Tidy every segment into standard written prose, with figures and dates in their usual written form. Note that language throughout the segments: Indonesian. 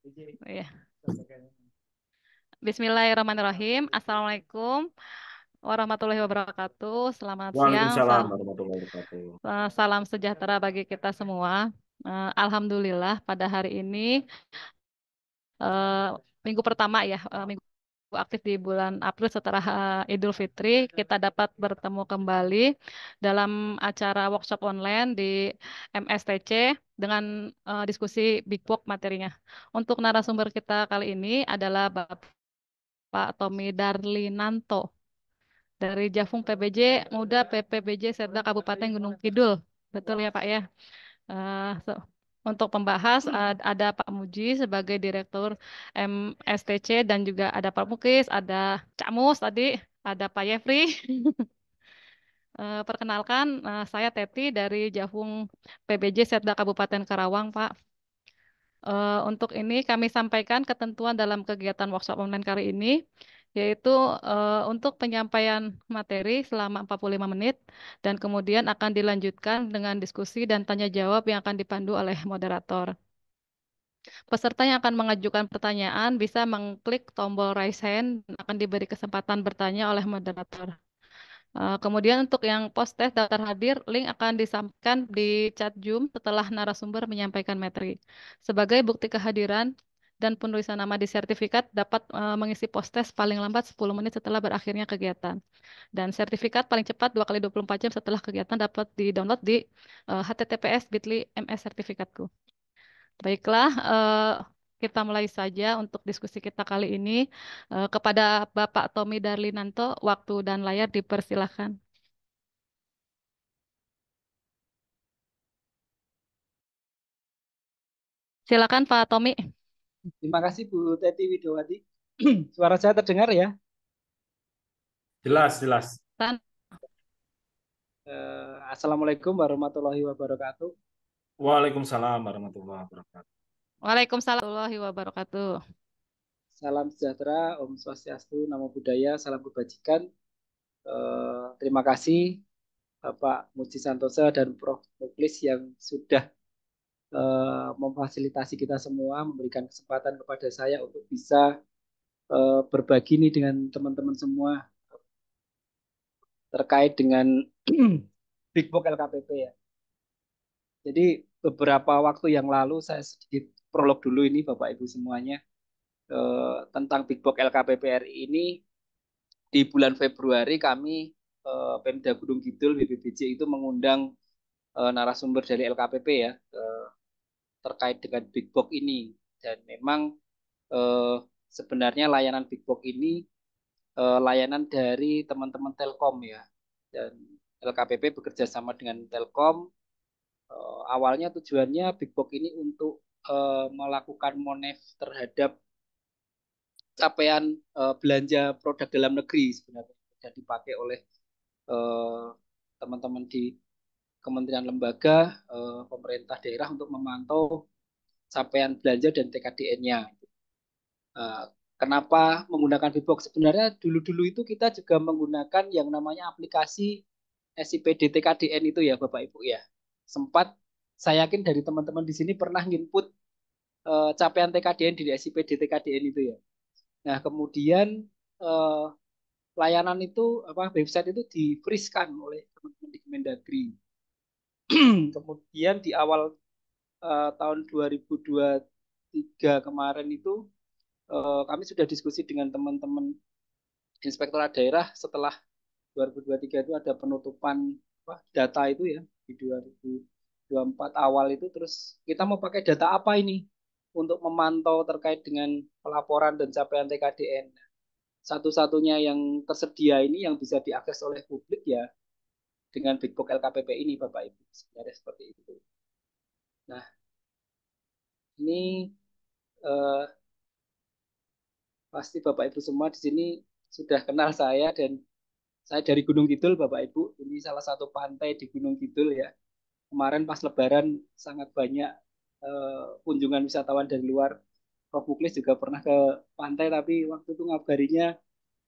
Ya. Bismillahirrahmanirrahim. Assalamualaikum warahmatullahi wabarakatuh. Selamat siang. Waalaikumsalam warahmatullahi wabarakatuh. Salam sejahtera bagi kita semua. Alhamdulillah pada hari ini eh, minggu pertama ya, minggu aktif di bulan April setelah Idul Fitri, kita dapat bertemu kembali dalam acara workshop online di MSTC dengan diskusi Big Book materinya. Untuk narasumber kita kali ini adalah Bapak Tommy Darlinanto dari Jafung PBJ Muda PPBJ Setda Kabupaten Gunung Kidul. Betul ya Pak ya? Untuk pembahas ada Pak Muji sebagai Direktur MSTC dan juga ada Pak Mukis, ada Cak Mus tadi, ada Pak Yefri. Perkenalkan, saya Teti dari Jafung PBJ Setda Kabupaten Karawang, Pak. Untuk ini kami sampaikan ketentuan dalam kegiatan workshop online kali ini, yaitu untuk penyampaian materi selama 45 menit dan kemudian akan dilanjutkan dengan diskusi dan tanya jawab yang akan dipandu oleh moderator. Peserta yang akan mengajukan pertanyaan bisa mengklik tombol raise hand dan akan diberi kesempatan bertanya oleh moderator. Kemudian untuk yang post test daftar hadir, link akan disampaikan di chat Zoom setelah narasumber menyampaikan materi. Sebagai bukti kehadiran dan penulisan nama di sertifikat dapat mengisi post test paling lambat 10 menit setelah berakhirnya kegiatan. Dan sertifikat paling cepat 2 kali 24 jam setelah kegiatan dapat di-download di https://bit.ly/ms sertifikatku. Baiklah, kita mulai saja untuk diskusi kita kali ini. Kepada Bapak Tommy Darlinanto, waktu dan layar dipersilahkan. Silakan Pak Tommy. Terima kasih Bu Teti Widowati. Suara saya terdengar ya? Jelas, jelas. Tan. Assalamualaikum warahmatullahi wabarakatuh. Waalaikumsalam warahmatullahi wabarakatuh. Waalaikumsalam warahmatullahi wabarakatuh. Salam sejahtera, Om Swastiastu, Namo Buddhaya, salam kebajikan. Terima kasih Bapak Muji Santosa dan Prof. Muklis yang sudah memfasilitasi kita semua, memberikan kesempatan kepada saya untuk bisa berbagi nih dengan teman-teman semua terkait dengan Big Book LKPP ya. Jadi beberapa waktu yang lalu saya sedikit prolog dulu ini Bapak Ibu semuanya tentang Big Book LKPP RI ini. Di bulan Februari kami Pemda Gunung Kidul BPBJ itu mengundang narasumber dari LKPP ya terkait dengan Big Book ini, dan memang eh, sebenarnya layanan Big Book ini layanan dari teman-teman Telkom ya, dan LKPP bekerja sama dengan Telkom. Awalnya tujuannya Big Book ini untuk melakukan monef terhadap capaian belanja produk dalam negeri sebenarnya, yang dipakai oleh eh, teman-teman di kementerian lembaga, pemerintah daerah untuk memantau capaian belanja dan TKDN-nya. Kenapa menggunakan Bbox? Sebenarnya dulu-dulu itu kita juga menggunakan yang namanya aplikasi SIPD TKDN itu ya Bapak Ibu ya. Sempat saya yakin dari teman-teman di sini pernah input capaian TKDN di SIPD TKDN itu ya. Nah, kemudian eh, layanan itu apa website itu di freeze kan oleh teman-teman di Kemendagri. Kemudian di awal tahun 2023 kemarin itu kami sudah diskusi dengan teman-teman inspektorat daerah setelah 2023 itu ada penutupan apa, data itu ya di 2024 awal itu, terus kita mau pakai data apa ini untuk memantau terkait dengan pelaporan dan capaian TKDN. Satu-satunya yang tersedia ini yang bisa diakses oleh publik ya dengan Big Book LKPP ini Bapak Ibu. Sebenarnya seperti itu. Nah, ini eh, pasti Bapak Ibu semua di sini sudah kenal saya, dan saya dari Gunung Kidul Bapak Ibu. Ini salah satu pantai di Gunung Kidul ya. Kemarin pas Lebaran sangat banyak kunjungan wisatawan dari luar. Prof. Muklis juga pernah ke pantai, tapi waktu itu ngabarinya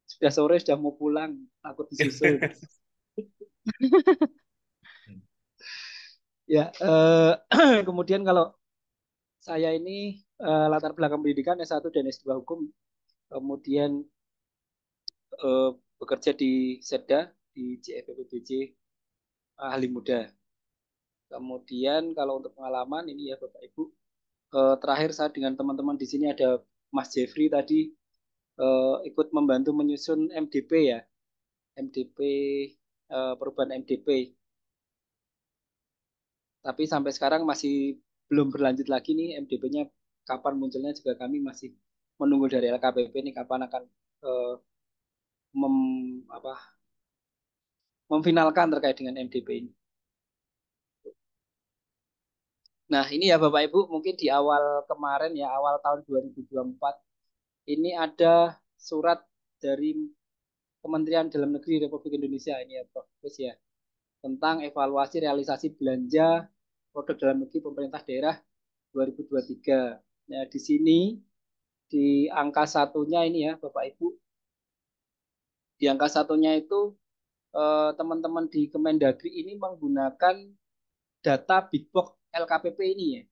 sudah sore, sudah mau pulang, takut disusul. Ya, kemudian kalau Saya ini latar belakang pendidikan S1 dan S2 hukum, kemudian eh, bekerja di Setda di JFPBJ ahli muda. Kemudian kalau untuk pengalaman ini ya Bapak Ibu, terakhir saya dengan teman-teman di sini ada Mas Jeffrey tadi ikut membantu menyusun MDP ya, MDP perubahan MDP. Tapi sampai sekarang masih belum berlanjut lagi nih MDP-nya kapan munculnya juga kami masih menunggu dari LKPP ini kapan akan eh, mem, apa, memfinalkan terkait dengan MDP ini. Nah, ini ya Bapak Ibu, mungkin di awal kemarin ya, awal tahun 2024, ini ada surat dari Kementerian Dalam Negeri Republik Indonesia ini ya Prof. Ya, tentang evaluasi realisasi belanja produk dalam negeri pemerintah daerah 2023. Nah, di sini di angka satunya ini ya Bapak Ibu, di angka satunya itu teman-teman di Kemendagri ini menggunakan data Big Box LKPP ini ya,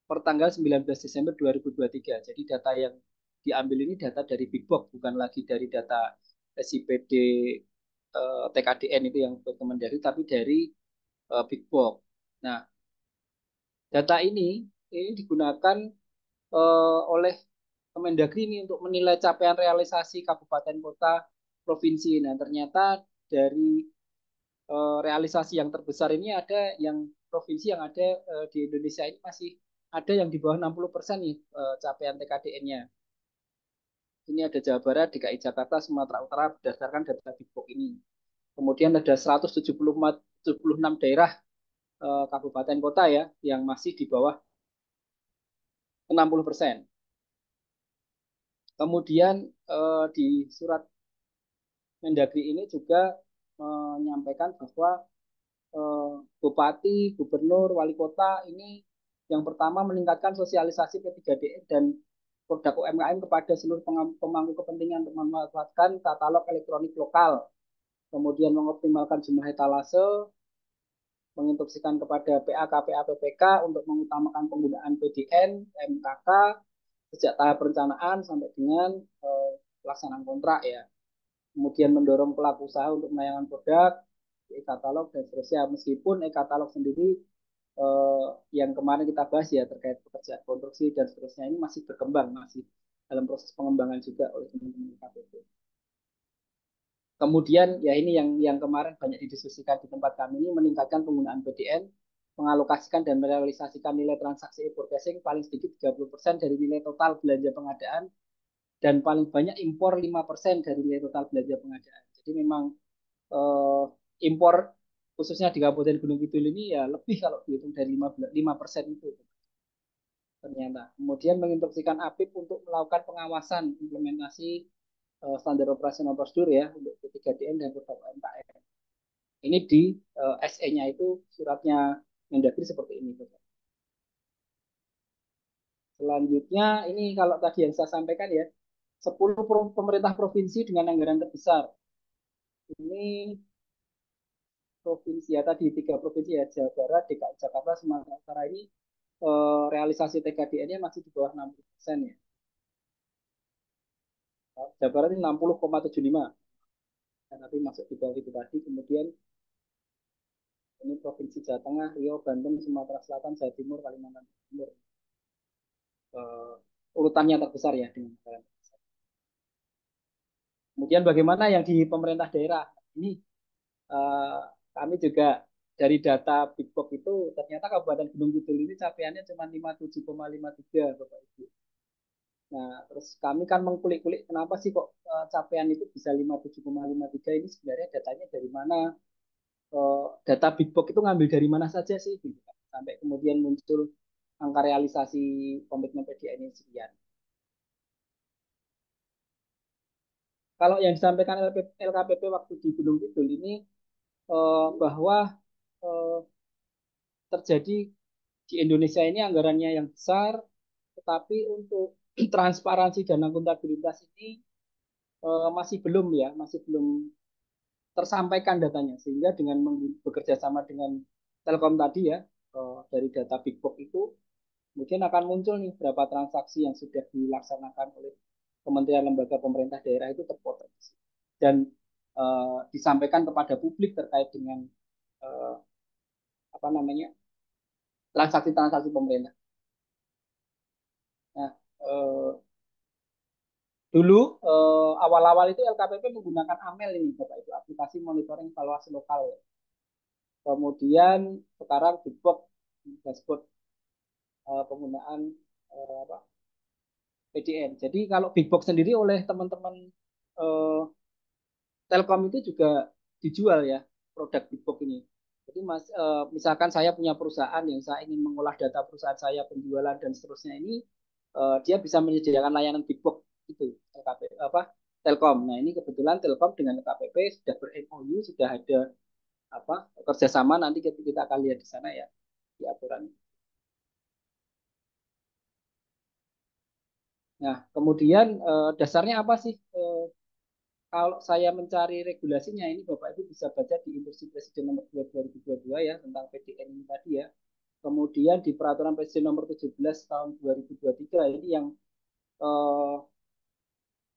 per tanggal 19 Desember 2023. Jadi data yang diambil ini data dari Big Box, bukan lagi dari data SIPD TKDN itu yang Kemendagri, tapi dari Big Box. Nah, data ini digunakan oleh Kemendagri ini untuk menilai capaian realisasi kabupaten kota provinsi. Nah, ternyata dari realisasi yang terbesar ini ada yang provinsi yang ada di Indonesia ini masih ada yang di bawah 60% nih capaian TKDN-nya. Ini ada Jawa Barat, DKI Jakarta, Sumatera Utara berdasarkan data Big Box ini. Kemudian ada 176 daerah kabupaten kota ya yang masih di bawah 60%. Kemudian di surat Mendagri ini juga menyampaikan bahwa bupati, gubernur, wali kota ini yang pertama meningkatkan sosialisasi P3DN dan produk UMKM kepada seluruh pemangku kepentingan untuk memanfaatkan katalog elektronik lokal, kemudian mengoptimalkan jumlah etalase, menginstruksikan kepada PA, KPA, PPK untuk mengutamakan penggunaan PDN, MKK sejak tahap perencanaan sampai dengan pelaksanaan kontrak ya. Kemudian mendorong pelaku usaha untuk melayangkan produk, e-katalog dan seterusnya. Meskipun e-katalog sendiri yang kemarin kita bahas ya terkait pekerjaan konstruksi dan seterusnya ini masih berkembang, masih dalam proses pengembangan juga oleh teman-teman KPP. Kemudian ya ini yang kemarin banyak didiskusikan di tempat kami ini meningkatkan penggunaan PDN, mengalokasikan dan merealisasikan nilai transaksi e-purchasing paling sedikit 30% dari nilai total belanja pengadaan dan paling banyak impor 5% dari nilai total belanja pengadaan. Jadi memang eh, impor khususnya di Kabupaten Gunung Kidul ini ya lebih kalau dihitung dari 5% itu ternyata. Kemudian menginstruksikan APIP untuk melakukan pengawasan implementasi standar operasional prosedur ya untuk P3DN dan produk UMKM. Ini di SE-nya itu suratnya Mendagri seperti ini. Selanjutnya ini kalau tadi yang saya sampaikan ya, 10 pemerintah provinsi dengan anggaran terbesar. Ini provinsi ya tadi 3 provinsi ya Jawa Barat, DKI Jakarta, Sumatera Utara ini realisasi TKDN-nya masih di bawah 60% ya. Jawa Barat ini 60,75 dan nanti masuk di bawah itu tadi. Kemudian ini provinsi Jawa Tengah, Riau, Banten, Sumatera Selatan, Jawa Timur, Kalimantan Timur. Urutannya terbesar ya dengan anggaran terbesar. Kemudian bagaimana yang di pemerintah daerah? Ini uh, kami juga dari data Big Box itu ternyata Kabupaten Gunung Kidul ini capaiannya cuma 57,53 Bapak Ibu. Nah, terus kami kan mengkulik-kulik kenapa sih kok capaian itu bisa 57,53 ini sebenarnya datanya dari mana? Data Big Box itu ngambil dari mana saja sih? Gitu. Sampai kemudian muncul angka realisasi komitmen PDN ini sekian. Kalau yang disampaikan LKPP waktu di Gunung Kidul ini bahwa eh, terjadi di Indonesia ini anggarannya yang besar, tetapi untuk transparansi dan akuntabilitas ini masih belum ya, masih belum tersampaikan datanya. Sehingga dengan bekerja sama dengan Telkom tadi ya, dari data Big Box itu Kemudian akan muncul nih berapa transaksi yang sudah dilaksanakan oleh kementerian lembaga pemerintah daerah itu terproteksi dan disampaikan kepada publik terkait dengan eh, apa namanya transaksi-transaksi pemerintah. Nah, dulu awal-awal itu LKPP menggunakan AMEL ini, Bapak Ibu, aplikasi monitoring evaluasi lokal. Ya. Kemudian sekarang Bigbox dashboard penggunaan apa, PDN. Jadi kalau Bigbox sendiri oleh teman-teman eh, Telkom itu juga dijual ya produk Bigbox ini. Jadi misalkan saya punya perusahaan yang saya ingin mengolah data perusahaan saya, penjualan dan seterusnya ini, dia bisa menyediakan layanan Bigbox itu LKP apa Telkom. Nah ini kebetulan Telkom dengan LKPP sudah ber-MOU, sudah ada apa kerjasama, nanti kita akan lihat di sana ya di aturan. Nah kemudian dasarnya apa sih? Kalau saya mencari regulasinya ini Bapak Ibu bisa baca di Instruksi Presiden nomor 2 2022 ya tentang PDN ini tadi ya. Kemudian di Peraturan Presiden nomor 17 tahun 2023 ini yang eh,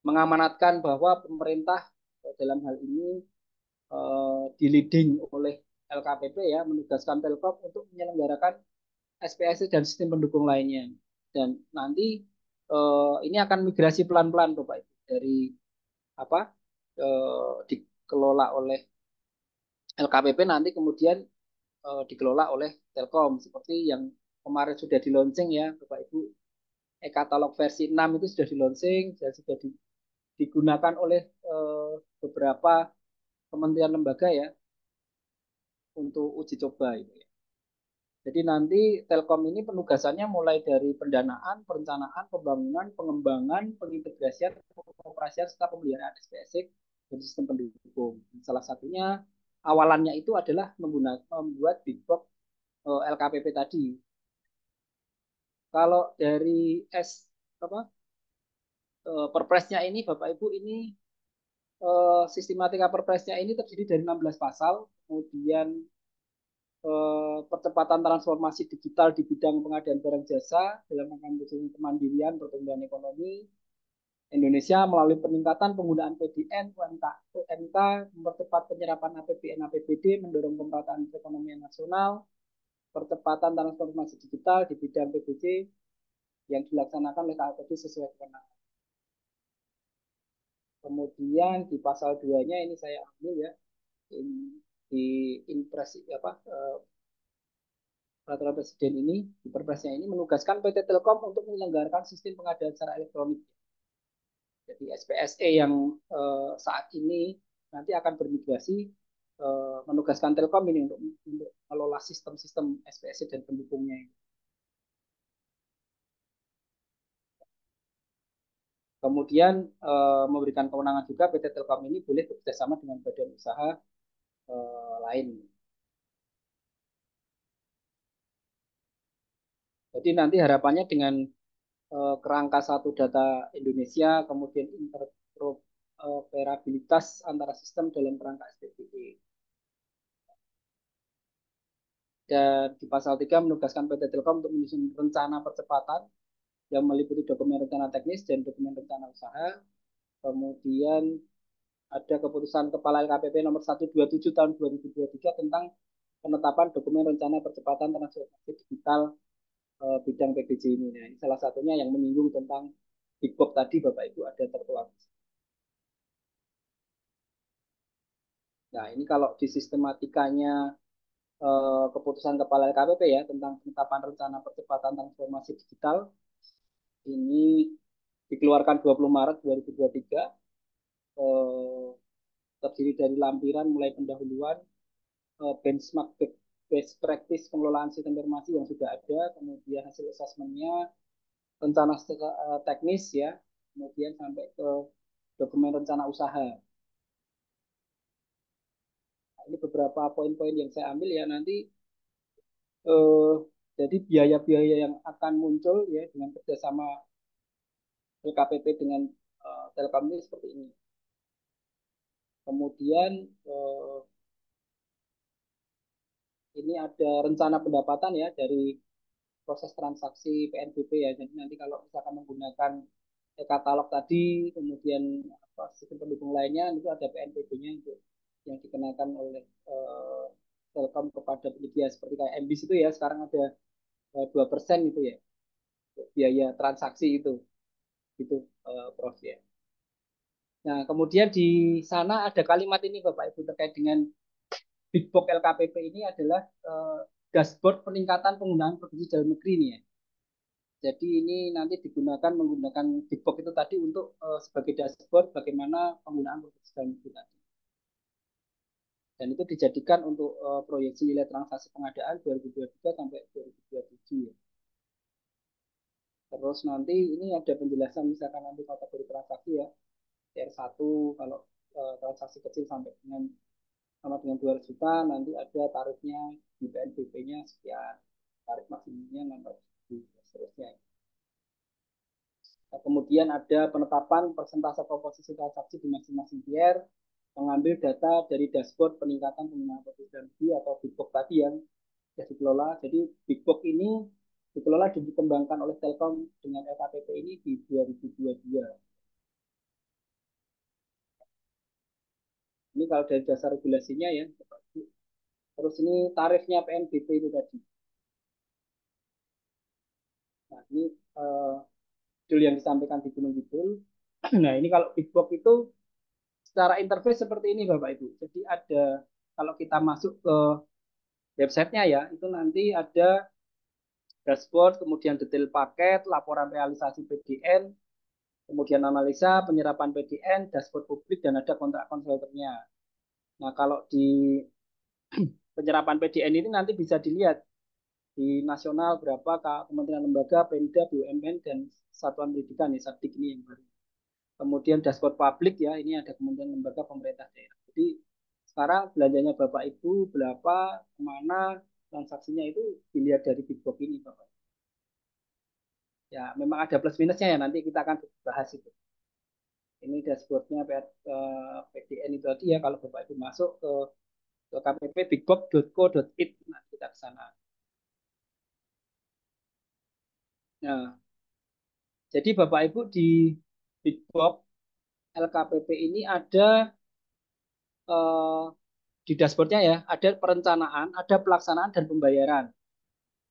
mengamanatkan bahwa pemerintah dalam hal ini di leading oleh LKPP ya menugaskan Telkom untuk menyelenggarakan SPSC dan sistem pendukung lainnya. Dan nanti ini akan migrasi pelan-pelan Bapak Ibu dari apa dikelola oleh LKPP nanti kemudian dikelola oleh Telkom seperti yang kemarin sudah di launching ya Bapak Ibu, e-katalog versi 6 itu sudah di launching dan sudah digunakan oleh beberapa kementerian lembaga ya untuk uji coba itu ya. Jadi nanti Telkom ini penugasannya mulai dari pendanaan, perencanaan, pembangunan, pengembangan, pengintegrasian, pengoperasian serta pemeliharaan SPSC dan sistem pendukung. Salah satunya awalannya itu adalah membuat big box LKPP tadi. Kalau dari apa perpresnya ini Bapak Ibu ini sistematika perpresnya ini terdiri dari 16 pasal, kemudian percepatan transformasi digital di bidang pengadaan barang jasa dalam rangka mewujudkan kemandirian pertumbuhan ekonomi Indonesia melalui peningkatan penggunaan PDN, UMK, mempercepat penyerapan APBN, APBD, mendorong pemerataan perekonomian nasional, percepatan transformasi digital di bidang PBJ yang dilaksanakan oleh KPD sesuai kewenangan. Kemudian di pasal 2-nya ini saya ambil ya di impresi apa peraturan presiden ini di perpresnya ini menugaskan PT Telkom untuk menyelenggarakan sistem pengadaan secara elektronik. Jadi SPSE yang saat ini nanti akan bermigrasi menugaskan Telkom ini untuk mengelola sistem-sistem SPSE dan pendukungnya. Kemudian memberikan kewenangan juga PT Telkom ini boleh bekerjasama dengan badan usaha lain. Jadi nanti harapannya dengan kerangka satu data Indonesia, kemudian interoperabilitas antara sistem dalam kerangka SPPE. Dan di pasal 3 menugaskan PT Telkom untuk menyusun rencana percepatan yang meliputi dokumen rencana teknis dan dokumen rencana usaha. Kemudian ada keputusan Kepala LKPP nomor 127 tahun 2023 tentang penetapan dokumen rencana percepatan transformasi digital bidang PBJ ini. Nah, ini salah satunya yang menyinggung tentang Big Box tadi Bapak Ibu ada tertuang. Nah, ini kalau di sistematikanya keputusan Kepala LKPP ya tentang penetapan rencana percepatan transformasi digital ini dikeluarkan 20 Maret 2023 eh, terdiri dari lampiran mulai pendahuluan benchmark best practice pengelolaan sistem informasi yang sudah ada, kemudian hasil asesmennya, rencana teknis ya, kemudian sampai ke dokumen rencana usaha. Nah, ini beberapa poin-poin yang saya ambil ya nanti eh, jadi biaya-biaya yang akan muncul ya dengan kerjasama LKPP dengan Telkom ini seperti ini. Kemudian ini ada rencana pendapatan ya dari proses transaksi PNBP ya. Jadi nanti kalau misalkan menggunakan e-katalog tadi, kemudian apa, sistem pendukung lainnya, itu ada PNBP-nya untuk yang dikenakan oleh Telkom kepada penyedia seperti kayak MBIS itu ya, sekarang ada 2% itu ya, biaya transaksi itu Prof ya. Nah, kemudian di sana ada kalimat ini Bapak Ibu terkait dengan Big Box LKPP ini adalah dashboard peningkatan penggunaan produksi dalam negeri ini ya. Jadi ini nanti digunakan menggunakan Big Box itu tadi untuk sebagai dashboard bagaimana penggunaan produksi dalam negeri tadi. Dan itu dijadikan untuk proyeksi nilai transaksi pengadaan 2023 sampai 2027 ya. Terus nanti ini ada penjelasan misalkan nanti kategori transaksi ya. TR1 kalau transaksi kecil sampai dengan sama dengan 200 juta nanti ada tarifnya di PNBP-nya sekian, tarif maksimumnya 600 juta seterusnya. Nah, kemudian ada penetapan persentase komposisi transaksi di masing-masing tier, mengambil data dari dashboard peningkatan penggunaan produksi atau Big Box tadi yang sudah dikelola. Jadi Big Box ini dikelola dan dikembangkan oleh Telkom dengan LKPP ini di 2022. Ini kalau dari dasar regulasinya ya. Terus ini tarifnya PNBP itu tadi. Nah, ini judul yang disampaikan di Gunung Kidul. Nah, ini kalau Big Box itu secara interface seperti ini Bapak Ibu. Jadi ada kalau kita masuk ke websitenya ya, itu nanti ada dashboard, kemudian detail paket, laporan realisasi PDN, kemudian analisa, penyerapan PDN, dashboard publik, dan ada kontrak konsulternya. Nah, kalau di penyerapan PDN ini nanti bisa dilihat di nasional berapa kementerian lembaga, Pemda, BUMN, dan satuan pendidikan ya, Sabdik ini yang baru. Kemudian dashboard publik ya, ini ada kementerian lembaga pemerintah daerah. Jadi sekarang belanjanya Bapak Ibu berapa, kemana, transaksinya itu dilihat dari Big Box ini Bapak. Ya memang ada plus minusnya ya, nanti kita akan bahas itu. Ini dashboardnya PDN itu tadi ya, kalau Bapak Ibu masuk ke KPP bigbox.co.id, nah kita ke sana. Nah, jadi Bapak Ibu di Big Box LKPP ini ada di dashboardnya ya, ada perencanaan, ada pelaksanaan dan pembayaran.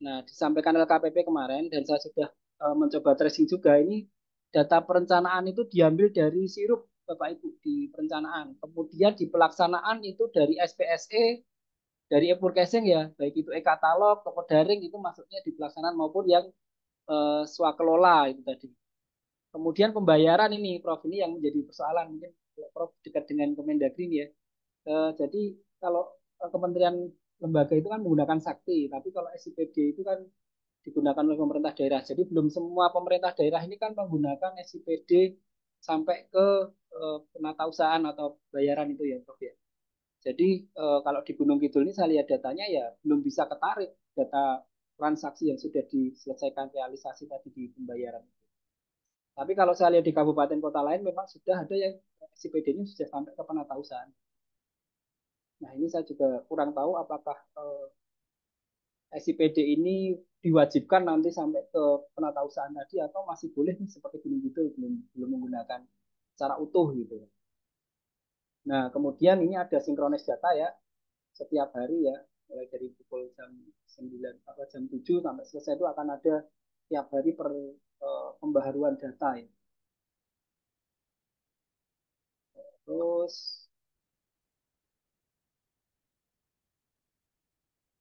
Nah, disampaikan LKPP kemarin dan saya sudah mencoba tracing juga ini data perencanaan itu diambil dari sirup Bapak Ibu di perencanaan. Kemudian di pelaksanaan itu dari SPSE, dari e-forecasting ya, baik itu e-katalog, toko daring itu masuknya di pelaksanaan maupun yang swakelola itu tadi. Kemudian pembayaran ini Prof ini yang menjadi persoalan mungkin Prof dekat dengan Kemendagri ini ya. Jadi kalau kementerian lembaga itu kan menggunakan sakti, tapi kalau SIPD itu kan digunakan oleh pemerintah daerah. Jadi belum semua pemerintah daerah ini kan menggunakan SIPD sampai ke penatausahaan atau bayaran itu ya, Prof ya. Jadi kalau di Gunung Kidul ini saya lihat datanya ya belum bisa ketarik data transaksi yang sudah diselesaikan realisasi tadi di pembayaran. Tapi kalau saya lihat di kabupaten kota lain memang sudah ada yang SIPD-nya sudah sampai ke penatausahaan. Nah ini saya juga kurang tahu apakah SIPD ini diwajibkan nanti sampai ke penatausahaan tadi atau masih boleh nih seperti Gunung Kidul belum belum menggunakan secara utuh gitu. Nah kemudian ini ada sinkronis data ya setiap hari ya mulai dari pukul jam 9 atau jam 7 sampai selesai itu akan ada tiap hari pembaharuan data ya. Terus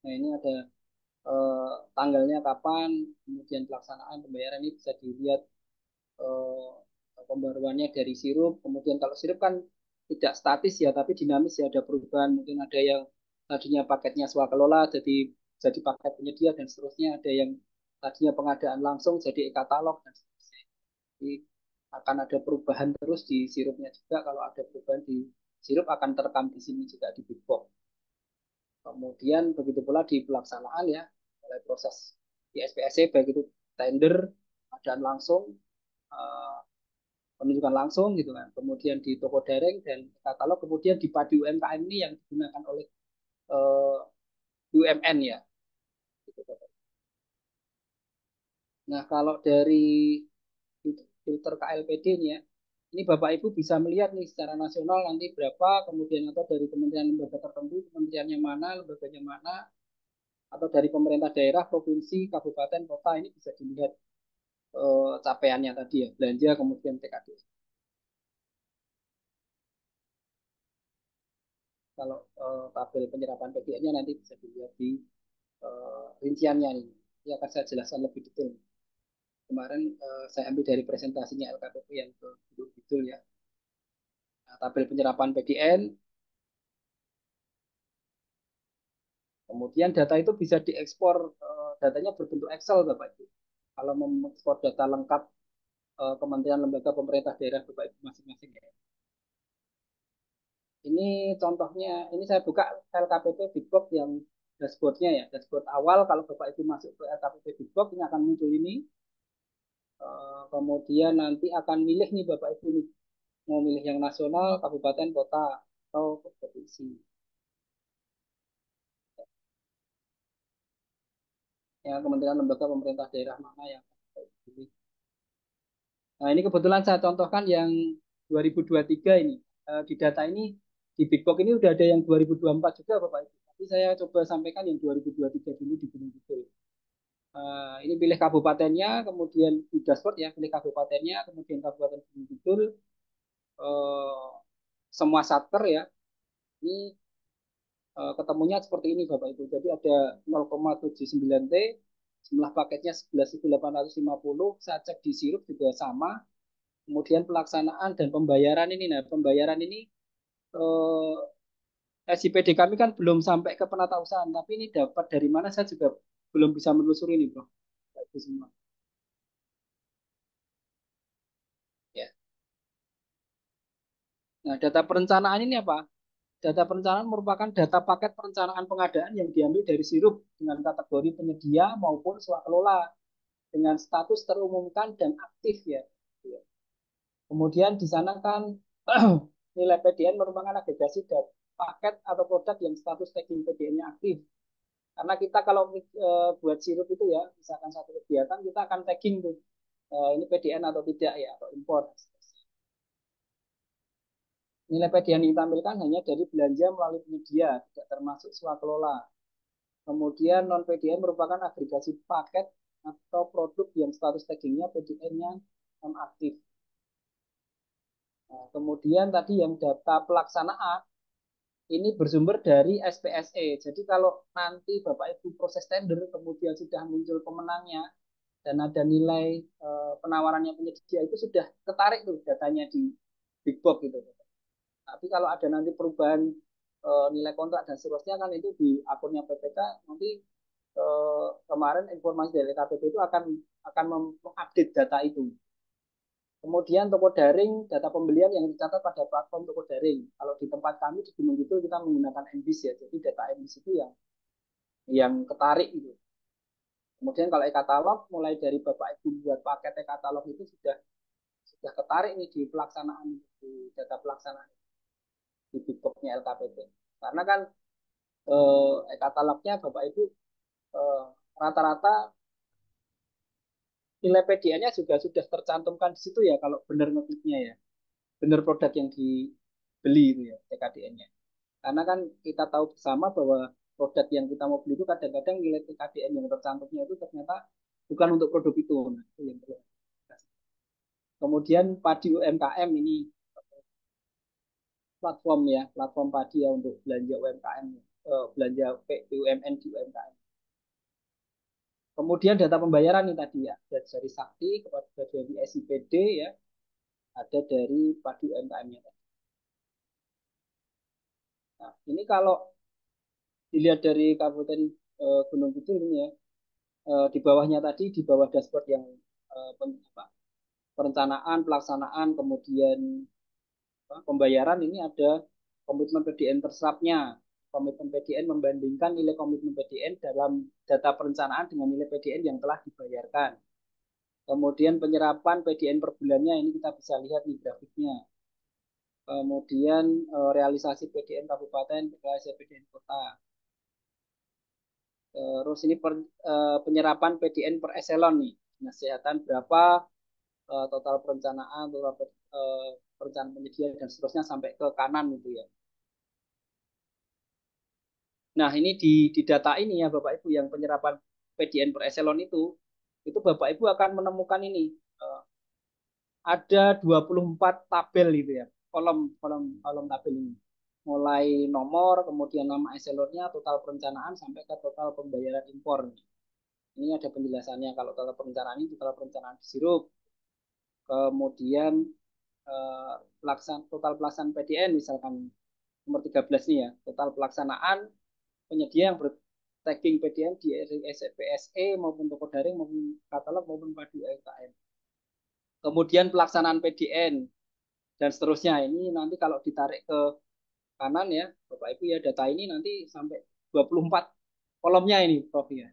nah ini ada tanggalnya kapan, kemudian pelaksanaan pembayaran ini bisa dilihat eh, pembaruannya dari sirup. Kemudian kalau sirup kan tidak statis ya, tapi dinamis ya, ada perubahan. Mungkin ada yang tadinya paketnya swakelola jadi paket penyedia dan seterusnya. Ada yang tadinya pengadaan langsung jadi e-katalog dan seterusnya. Jadi akan ada perubahan terus di sirupnya juga. Kalau ada perubahan di sirup akan terekam di sini juga di Big Box. Kemudian begitu pula di pelaksanaan ya, mulai proses di SPSC baik itu tender, pengadaan langsung, eh, penunjukan langsung gitu kan. Kemudian di toko daring dan katalog, kemudian di padi UMKM ini yang digunakan oleh BUMN ya. Gitu, Nah, kalau dari filter KLPD ini ya, ini Bapak Ibu bisa melihat nih secara nasional nanti berapa, kemudian atau dari kementerian lembaga tertentu, kementeriannya mana, lembaganya mana, atau dari pemerintah daerah, provinsi, kabupaten, kota, ini bisa dilihat capaiannya tadi ya, belanja kemudian TKD. Kalau tabel penyerapan PDN-nya nanti bisa dilihat di rinciannya ini. Ini akan saya jelaskan lebih detail. Kemarin saya ambil dari presentasinya LKPP yang ke betul ya. Nah, tabel penyerapan PDN, kemudian data itu bisa diekspor, datanya berbentuk Excel Bapak Ibu. Kalau mengekspor data lengkap kementerian lembaga pemerintah daerah Bapak Ibu masing-masing ya. Ini contohnya, ini saya buka LKPP Bigbox yang dashboardnya ya. Dashboard awal kalau Bapak Ibu masuk ke LKPP Bigbox ini akan muncul ini. Kemudian nanti akan milih nih Bapak Ibu nih, mau milih yang nasional, kabupaten, kota, atau provinsi. Ya, kementerian lembaga pemerintah daerah mana yang pilih. Nah, ini kebetulan saya contohkan yang 2023 ini. Di data ini, di Bigbox ini udah ada yang 2024 juga Bapak Ibu. Tapi saya coba sampaikan yang 2023 dulu di Gunung Kidul. Ini pilih kabupatennya, kemudian di dashboard ya, pilih kabupatennya, kemudian Kabupaten Gunung Kidul, eh, semua satker ya. Ini ketemunya seperti ini Bapak Ibu. Jadi ada 0,79 T, jumlah paketnya 11.850. Saya cek di sirup juga sama. Kemudian pelaksanaan dan pembayaran ini. Nah, pembayaran ini eh, SIPD kami kan belum sampai ke penatausahaan, tapi ini dapat dari mana saya juga belum bisa menelusuri ini, Bro. Itu semua. Ya. Nah, data perencanaan ini apa? Data perencanaan merupakan data paket perencanaan pengadaan yang diambil dari sirup dengan kategori penyedia maupun swakelola dengan status terumumkan dan aktif ya. Kemudian di sana kan nilai PDN merupakan agregasi dari paket atau produk yang status tagging PDN-nya aktif. Karena kita kalau buat sirup itu ya, misalkan satu kegiatan kita akan tagging tuh, ini PDN atau tidak ya, atau impor. Nilai PDN yang ditampilkan hanya dari belanja melalui penyedia, tidak termasuk swakelola. Kemudian non PDN merupakan agregasi paket atau produk yang status taggingnya PDN-nya non aktif. Nah, kemudian tadi yang data pelaksanaan ini bersumber dari SPSE. Jadi kalau nanti Bapak Ibu proses tender kemudian sudah muncul pemenangnya dan ada nilai penawarannya penyedia itu sudah ketarik tuh datanya di Big Box gitu. Tapi kalau ada nanti perubahan nilai kontrak dan seterusnya kan itu di akunnya PPK nanti kemarin informasi dari KPP itu akan mengupdate data itu. Kemudian toko daring, data pembelian yang dicatat pada platform toko daring. Kalau di tempat kami di Gunung Kidul kita menggunakan NBIS ya, jadi data NBIS itu yang ketarik itu. Kemudian kalau e-katalog, mulai dari Bapak Ibu buat paket e-katalog itu sudah ketarik nih di pelaksanaan di data pelaksanaan di Bigbox-nya LKPP. Karena kan e-katalognya Bapak Ibu eh, rata-rata nilai PDN-nya juga sudah tercantumkan di situ ya kalau benar ngekliknya ya. Benar produk yang dibeli itu ya TKDN-nya. Karena kan kita tahu bersama bahwa produk yang kita mau beli itu kadang-kadang nilai TKDN yang tercantumnya itu ternyata bukan untuk produk itu. Nah, itu yang perlu. Kemudian padi UMKM ini platform ya, platform padi ya untuk belanja UMKM, belanja BUMN di UMKM. Kemudian data pembayaran ini tadi ya, dari Sakti kepada dari SIPD ya, ada dari padi UMKM-nya. Nah, ini kalau dilihat dari Kabupaten Gunung Kidul ini ya, di bawahnya tadi, di bawah dashboard yang perencanaan, pelaksanaan, kemudian pembayaran ini ada komitmen PDN terserapnya. Komitmen PDN membandingkan nilai komitmen PDN dalam data perencanaan dengan nilai PDN yang telah dibayarkan. Kemudian penyerapan PDN per bulannya ini kita bisa lihat di grafiknya. Kemudian realisasi PDN kabupaten, realisasi PDN kota. Terus ini penyerapan PDN per eselon nih. Dinas Kesehatan berapa, total perencanaan, total perencanaan penyedia dan seterusnya sampai ke kanan gitu ya. Nah, ini di data ini ya Bapak Ibu yang penyerapan PDN per eselon itu Bapak Ibu akan menemukan ini ada 24 tabel gitu ya. Kolom kolom kolom tabel ini. Mulai nomor, kemudian nama eselonnya, total perencanaan sampai ke total pembayaran impor. Ini ada penjelasannya kalau total perencanaan ini total perencanaan di sirup. Kemudian total pelaksanaan PDN misalkan nomor 13 nih ya, total pelaksanaan penyedia yang tagging PDN di PSE maupun toko daring maupun katalog maupun padu UMKM. Kemudian pelaksanaan PDN dan seterusnya. Ini nanti kalau ditarik ke kanan ya, Bapak Ibu ya, data ini nanti sampai 24 kolomnya ini Prof ya.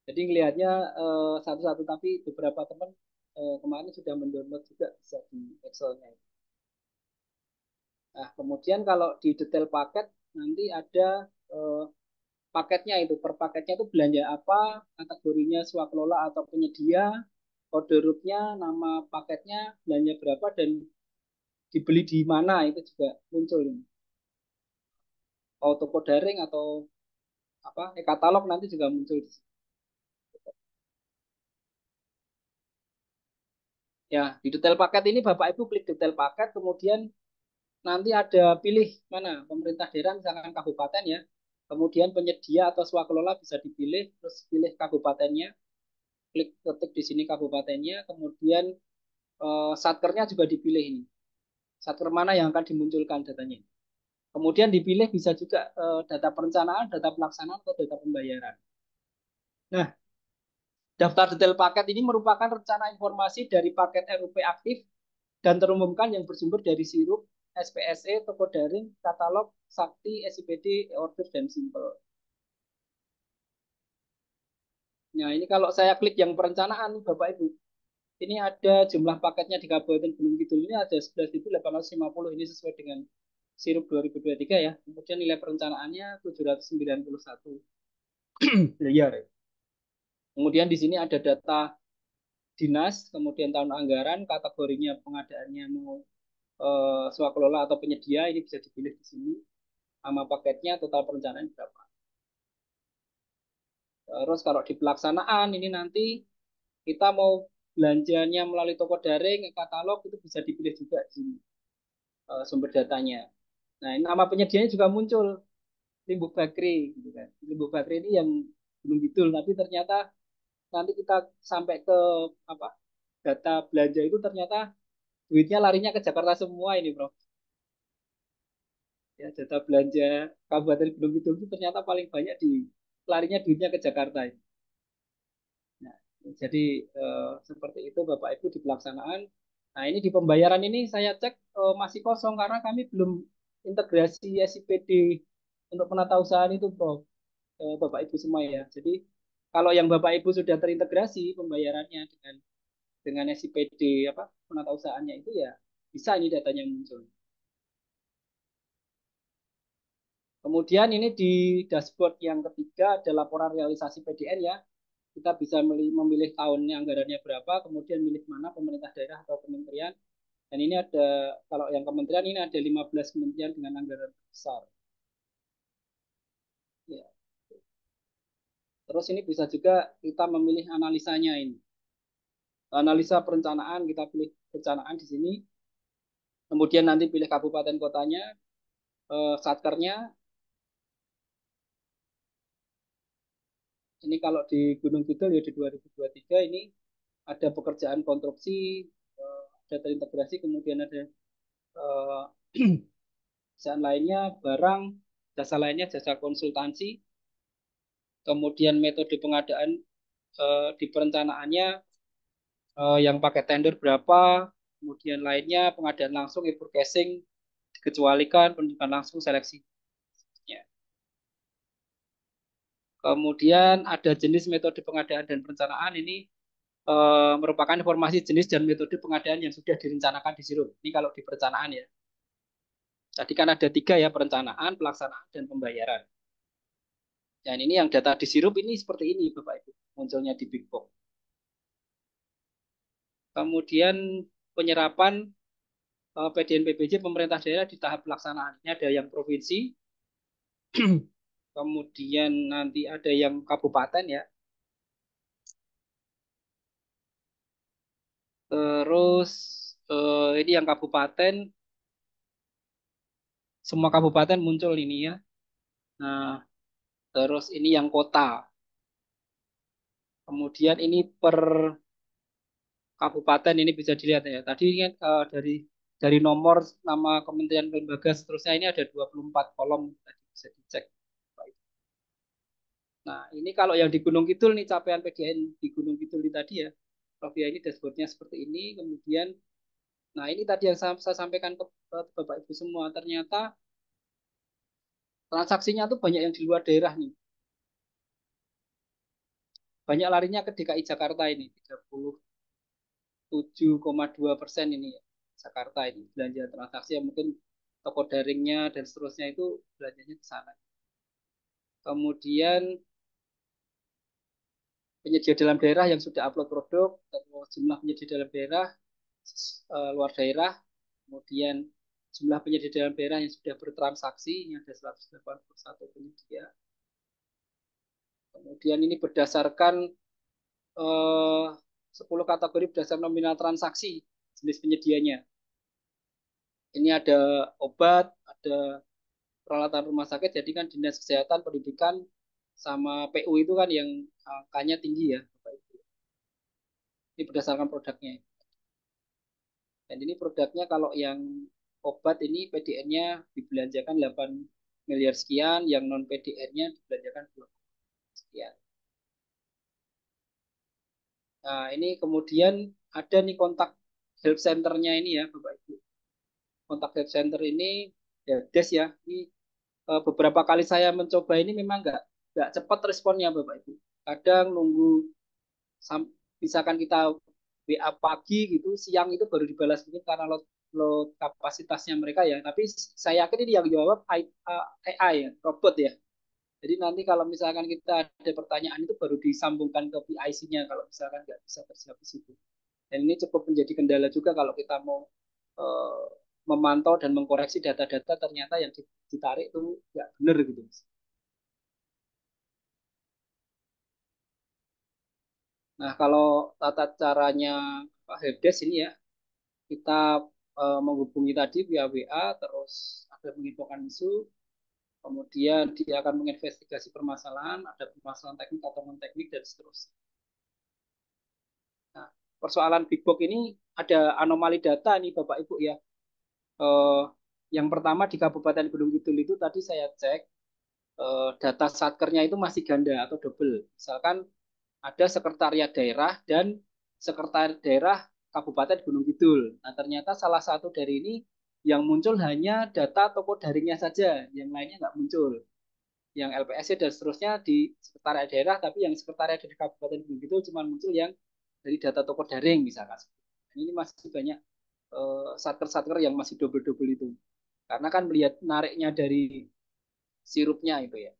Jadi ngelihatnya satu-satu, tapi beberapa teman kemarin sudah mendownload juga bisa di Excel-nya. Nah, kemudian kalau di detail paket nanti ada paketnya itu, per paketnya itu belanja apa, kategorinya swakelola atau penyedia, kode rootnya, nama paketnya, belanja berapa, dan dibeli di mana itu juga muncul ini. Mau toko daring atau apa, katalog nanti juga muncul di sini. Ya, di detail paket ini Bapak Ibu klik detail paket, kemudian nanti ada pilih mana pemerintah daerah misalkan kabupaten ya. Kemudian penyedia atau swakelola bisa dipilih, terus pilih kabupatennya, klik ketik di sini kabupatennya, kemudian satkernya juga dipilih ini. Satker mana yang akan dimunculkan datanya. Kemudian dipilih bisa juga data perencanaan, data pelaksanaan, atau data pembayaran. Nah, daftar detail paket ini merupakan rencana informasi dari paket RUP aktif dan terumumkan yang bersumber dari sirup, SPSE, toko daring, katalog, sakti, SIPD, order, dan simpel. Nah, ini kalau saya klik yang perencanaan, Bapak Ibu, ini ada jumlah paketnya di Kabupaten Gunung Kidul ini ada 11.850, ini sesuai dengan sirup 2023 ya. Kemudian nilai perencanaannya 791 miliar. Kemudian di sini ada data dinas, kemudian tahun anggaran, kategorinya pengadaannya mau swakelola atau penyedia, ini bisa dipilih di sini. Nama paketnya, total perencanaan berapa. Terus kalau di pelaksanaan ini nanti kita mau belanjanya melalui toko daring, katalog itu bisa dipilih juga di sini sumber datanya. Nah, ini nama penyedianya juga muncul, Limbuk Bakri gitu kan. Limbuk Bakri ini yang belum Kidul, tapi ternyata nanti kita sampai ke apa data belanja itu ternyata duitnya larinya ke Jakarta semua ini, Bro. Ya, data belanja Kabupaten Gunung Kidul itu ternyata paling banyak di larinya duitnya ke Jakarta. Nah, jadi seperti itu Bapak Ibu di pelaksanaan. Nah, ini di pembayaran ini saya cek masih kosong karena kami belum integrasi SIPD untuk penatausahaan itu, Prof. Bapak Ibu semua ya. Jadi kalau yang Bapak Ibu sudah terintegrasi pembayarannya dengan SIPD apa penatausahaannya itu ya bisa ini datanya muncul. Kemudian ini di dashboard yang ketiga ada laporan realisasi PDN ya. Kita bisa memilih tahunnya anggarannya berapa, kemudian milih mana pemerintah daerah atau kementerian. Dan ini ada, kalau yang kementerian ini ada 15 kementerian dengan anggaran besar. Ya. Terus ini bisa juga kita memilih analisanya ini. Analisa perencanaan, kita pilih perencanaan di sini. Kemudian nanti pilih kabupaten kotanya, satkernya. Ini kalau di Gunung Kidul ya di 2023 ini ada pekerjaan konstruksi, ada terintegrasi, kemudian ada pekerjaan lainnya, barang, jasa lainnya, jasa konsultansi, kemudian metode pengadaan di perencanaannya yang pakai tender berapa, kemudian lainnya pengadaan langsung, import casing, dikecualikan, penunjukan langsung, seleksi. Ya. Kemudian ada jenis metode pengadaan dan perencanaan ini merupakan informasi jenis dan metode pengadaan yang sudah direncanakan di situ. Ini kalau di perencanaan ya. Tadi kan ada 3 ya, perencanaan, pelaksanaan, dan pembayaran. Dan ini yang data di sirup ini seperti ini Bapak Ibu, munculnya di Big Box. Kemudian penyerapan PDN PBJ pemerintah daerah di tahap pelaksanaan. Ini ada yang provinsi, kemudian nanti ada yang kabupaten ya. Terus ini yang kabupaten, semua kabupaten muncul ini ya. Nah, terus ini yang kota. Kemudian ini per kabupaten ini bisa dilihat ya. Tadi kan dari nomor nama kementerian lembaga seterusnya ini ada 24 kolom tadi bisa dicek. Nah, ini kalau yang di Gunung Kidul nih capaian PDN di Gunung Kidul ini tadi ya. Prof ya ini dashboardnya seperti ini. Kemudian, nah ini tadi yang saya sampaikan ke Bapak Ibu semua. Ternyata transaksinya tuh banyak yang di luar daerah nih. Banyak larinya ke DKI Jakarta ini. 37,2% ini ya. Jakarta ini belanja transaksi yang mungkin toko daringnya dan seterusnya itu belanjanya ke sana. Kemudian penyedia dalam daerah yang sudah upload produk, terus jumlah penyedia dalam daerah luar daerah, kemudian jumlah penyedia dalam daerah yang sudah bertransaksi, ini ada 181 penyedia. Kemudian ini berdasarkan 10 kategori berdasarkan nominal transaksi jenis penyedianya. Ini ada obat, ada peralatan rumah sakit, jadi kan dinas kesehatan, pendidikan, sama PU itu kan yang angkanya tinggi ya, Bapak Ibu. Ini berdasarkan produknya. Dan ini produknya kalau yang obat ini PDN-nya dibelanjakan 8 miliar sekian, yang non PDN-nya dibelanjakan 2 sekian. Nah, ini kemudian ada nih kontak help center-nya ini ya, Bapak Ibu. Kontak help center ini ya des ya. Ini beberapa kali saya mencoba ini memang nggak cepat responnya Bapak Ibu. Kadang nunggu misalkan kita WA pagi gitu, siang itu baru dibalas mungkin karena load kapasitasnya mereka ya. Tapi saya yakin ini yang jawab AI ya, robot ya. Jadi nanti kalau misalkan kita ada pertanyaan itu baru disambungkan ke PIC-nya kalau misalkan nggak bisa terjawab di situ. Dan ini cukup menjadi kendala juga kalau kita mau uh, memantau dan mengkoreksi data-data ternyata yang ditarik itu nggak benar gitu. Nah kalau tata caranya helpdesk ini ya kita menghubungi tadi via WA, terus ada menginfokan isu, kemudian dia akan menginvestigasi permasalahan, ada permasalahan teknik atau non teknik dan seterusnya. Nah, persoalan Big Box ini ada anomali data nih Bapak Ibu ya. Eh, yang pertama di Kabupaten Gunung Kidul itu tadi saya cek data satkernya itu masih ganda atau double. Misalkan ada sekretariat daerah dan sekretariat daerah Kabupaten Gunung Kidul. Nah, ternyata salah satu dari ini yang muncul hanya data toko daringnya saja, yang lainnya nggak muncul. Yang LPSC dan seterusnya di sekretariat daerah, tapi yang sekretariat dari Kabupaten Gunung Kidul cuma muncul yang dari data toko daring misalkan. Ini masih banyak satker-satker yang masih double-double itu. Karena kan melihat nariknya dari sirupnya itu ya.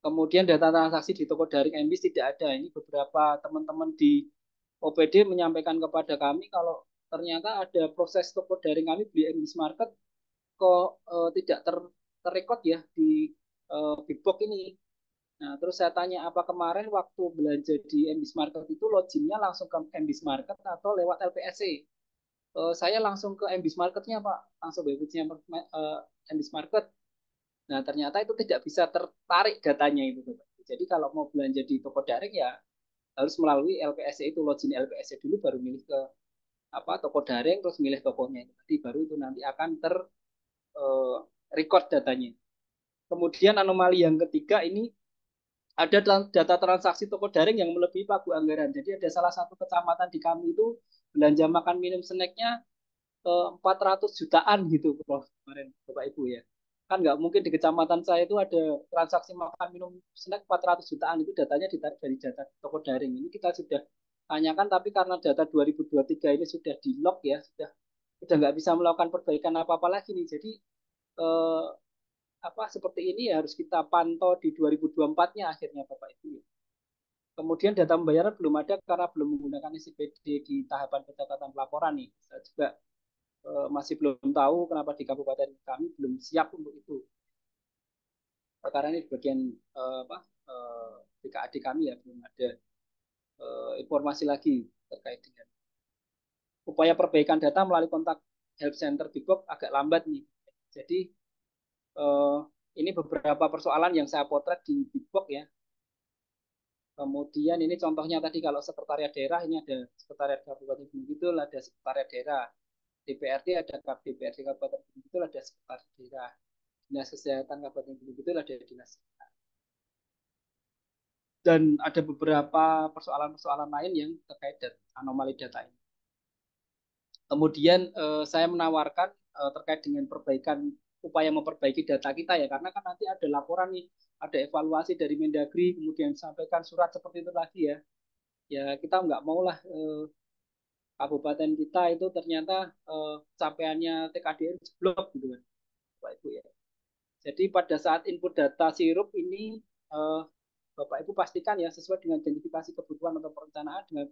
Kemudian data transaksi di toko daring MBIS tidak ada. Ini beberapa teman-teman di OPD menyampaikan kepada kami kalau ternyata ada proses toko daring kami beli MBIS Market kok tidak terrekod ya di Big Box ini. Nah, terus saya tanya apa kemarin waktu belanja di MBIS Market itu loginnya langsung ke MBIS Market atau lewat LPSC? Saya langsung ke MBIS Marketnya Pak, langsung websitenya MBIS Market. Nah, ternyata itu tidak bisa tertarik datanya itu. Jadi kalau mau belanja di toko daring ya harus melalui LPSC itu, login LPSC dulu baru milih ke apa toko daring terus milih tokonya itu. Nanti baru itu nanti akan eh, record datanya. Kemudian anomali yang ketiga ini ada data transaksi toko daring yang melebihi pagu anggaran. Jadi ada salah satu kecamatan di kami itu belanja makan minum snacknya 400 jutaan gitu Prof. Kemarin Bapak Ibu ya. Kan nggak mungkin di kecamatan saya itu ada transaksi makan minum snack 400 jutaan itu datanya ditarik dari data toko daring. Ini kita sudah tanyakan tapi karena data 2023 ini sudah di lock ya, sudah nggak bisa melakukan perbaikan apa-apa lagi nih. Jadi eh, apa seperti ini ya harus kita pantau di 2024-nya akhirnya Bapak Ibu. Kemudian data pembayaran belum ada karena belum menggunakan SIPD di tahapan pencatatan pelaporan nih. Saya juga masih belum tahu kenapa di kabupaten kami belum siap untuk itu. Karena ini di bagian apa BKAD kami ya belum ada informasi lagi terkait dengan upaya perbaikan data melalui kontak help center Bigbox agak lambat nih. Jadi eh, ini beberapa persoalan yang saya potret di Bigbox ya. Kemudian ini contohnya tadi kalau sekretariat daerah ini ada sekretariat Kabupaten Gunung Kidul, ada sekretariat daerah. DPRD ada DPRD Kabupaten Gunung Kidul, ada sekretariat daerah. Dinas Kesehatan Kabupaten Gunung Kidul ada dinas. Dan ada beberapa persoalan-persoalan lain yang terkait anomali data ini. Kemudian saya menawarkan terkait dengan perbaikan upaya memperbaiki data kita ya karena kan nanti ada laporan nih, ada evaluasi dari Mendagri, kemudian disampaikan surat seperti itu tadi ya. Ya kita nggak maulah kabupaten kita itu ternyata capaiannya TKDN jeblok gitu kan, Bapak Ibu ya. Jadi pada saat input data sirup ini Bapak Ibu pastikan ya sesuai dengan identifikasi kebutuhan atau perencanaan dengan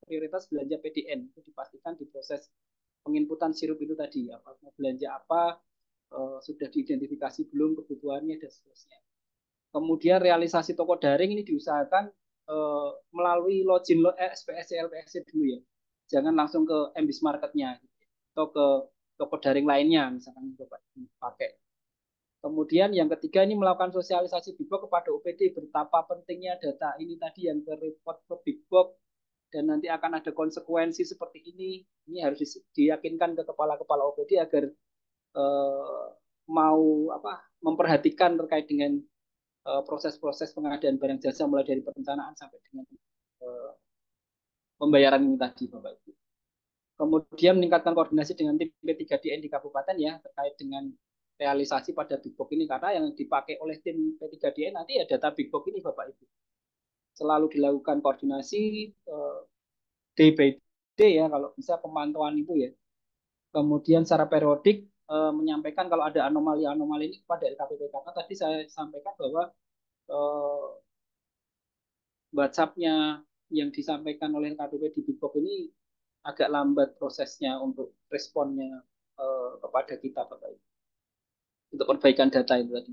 prioritas belanja PDN itu dipastikan di proses penginputan sirup itu tadi apa mau belanja apa sudah diidentifikasi belum kebutuhannya dan seterusnya. Kemudian realisasi toko daring ini diusahakan melalui login SPSC LPSC dulu ya. Jangan langsung ke MBIS marketnya gitu, atau ke toko daring lainnya misalkan Bapak pakai. Kemudian yang ketiga ini melakukan sosialisasi Bigbox kepada UPD betapa pentingnya data ini tadi yang report ke Bigbox dan nanti akan ada konsekuensi seperti ini. Ini harus diyakinkan ke kepala-kepala OPD agar eh, mau apa memperhatikan terkait dengan proses-proses pengadaan barang jasa mulai dari perencanaan sampai dengan eh, pembayaran ini tadi Bapak Ibu. Kemudian meningkatkan koordinasi dengan tim P3DN di kabupaten ya terkait dengan realisasi pada Big Box ini karena yang dipakai oleh tim P3DN nanti ya data Big Box ini Bapak Ibu. Selalu dilakukan koordinasi day by day ya kalau bisa pemantauan itu ya. Kemudian secara periodik menyampaikan kalau ada anomali-anomali ini kepada LKPP karena tadi saya sampaikan bahwa eh, WhatsApp-nya yang disampaikan oleh LKPP di Big Box ini agak lambat prosesnya untuk responnya kepada kita Bapak Ibu untuk perbaikan data itu tadi.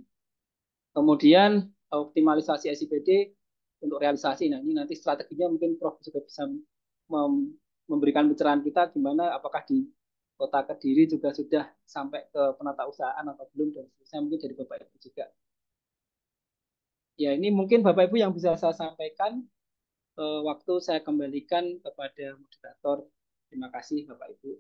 Kemudian optimalisasi SIPD untuk realisasi. Nah ini nanti strateginya mungkin Prof juga bisa memberikan pencerahan kita gimana apakah di Kota Kediri juga sudah sampai ke penata usahaan atau belum dan seterusnya mungkin dari Bapak Ibu juga. Ya ini mungkin Bapak Ibu yang bisa saya sampaikan. Waktu saya kembalikan kepada moderator. Terima kasih Bapak Ibu.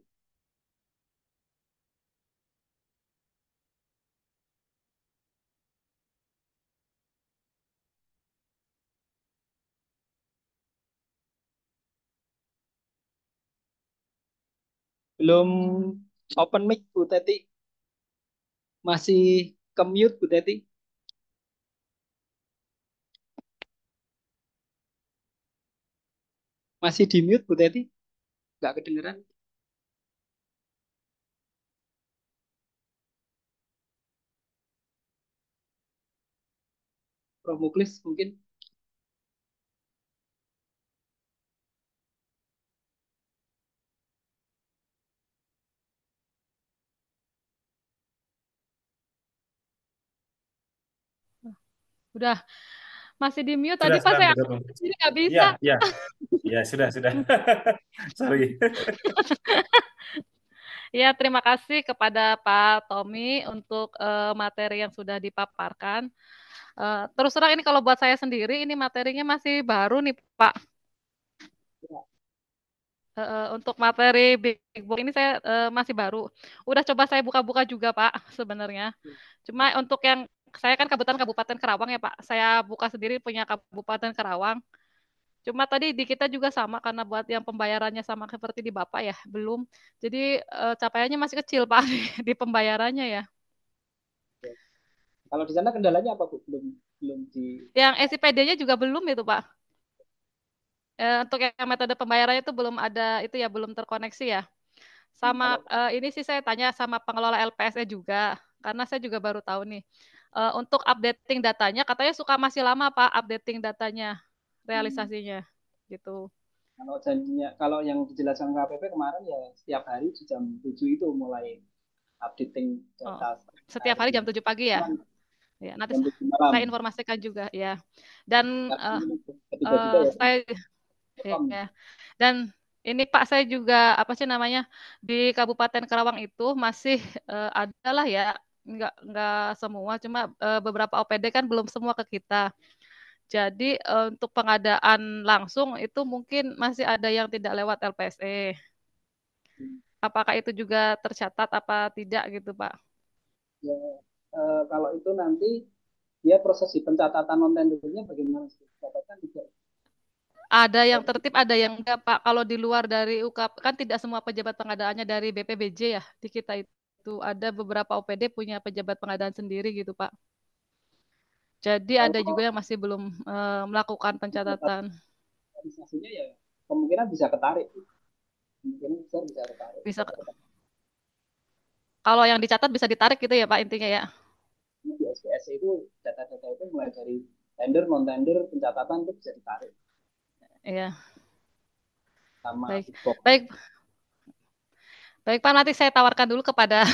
Belum open mic Bu Teti. Masih ke mute Bu Teti. Masih di mute Bu Teti. Nggak kedengeran. Prof Muklis mungkin. Udah masih di mute tadi Sudah, pas sudah, saya betul. jadi nggak Ya, bisa. ya, ya, sudah, sudah. Sorry. Ya, terima kasih kepada Pak Tommy untuk materi yang sudah dipaparkan. Terus terang ini kalau buat saya sendiri ini materinya masih baru nih Pak. Untuk materi Big Book ini saya masih baru. Udah coba saya buka-buka juga Pak sebenarnya. Cuma untuk yang saya kan kebetulan Kabupaten Karawang ya Pak. Saya buka sendiri punya Kabupaten Karawang. Cuma tadi di kita juga sama karena buat yang pembayarannya sama seperti di Bapak ya, belum. Jadi capaiannya masih kecil Pak di pembayarannya ya. Kalau di sana kendalanya apa Bu? Belum belum di Yang SIPD-nya juga belum itu Pak. Untuk yang metode pembayarannya itu belum ada itu ya belum terkoneksi ya. Sama kalau ini sih saya tanya sama pengelola LPSE juga karena saya juga baru tahu nih. Untuk updating datanya katanya suka masih lama Pak updating datanya. realisasinya gitu. Kalau janjinya, kalau yang dijelaskan KPP kemarin ya setiap hari di jam 7 itu mulai updating Oh, data setiap hari hari ini. jam 7 pagi ya. Malam, Ya, nanti jam 7 malam. saya informasikan juga ya. Dan Ketiga juga ya, saya Telkom. ya. Dan ini Pak saya juga apa sih namanya di Kabupaten Karawang itu masih ada lah ya nggak semua cuma beberapa OPD kan belum semua ke kita. Jadi untuk pengadaan langsung itu mungkin masih ada yang tidak lewat LPSE. Apakah itu juga tercatat apa tidak gitu Pak? Ya, kalau itu nanti dia proses di pencatatan non tendernya bagaimana sih? Dapatkan tidak? Ada yang tertib, ada yang enggak, Pak. Kalau di luar dari UKAP, kan tidak semua pejabat pengadaannya dari BPBJ ya. Di kita itu ada beberapa OPD punya pejabat pengadaan sendiri gitu, Pak. Jadi ada Kalau juga yang masih belum melakukan pencatatan. organisasinya ya kemungkinan bisa ketarik. Kemungkinan besar bisa ketarik. Bisa, kalau yang dicatat bisa ditarik gitu ya, Pak, intinya ya. Di SPS itu data-data itu mulai dari tender, non tender, pencatatan itu bisa ditarik Iya, sama baik. big box. Baik, baik Pak, nanti saya tawarkan dulu kepada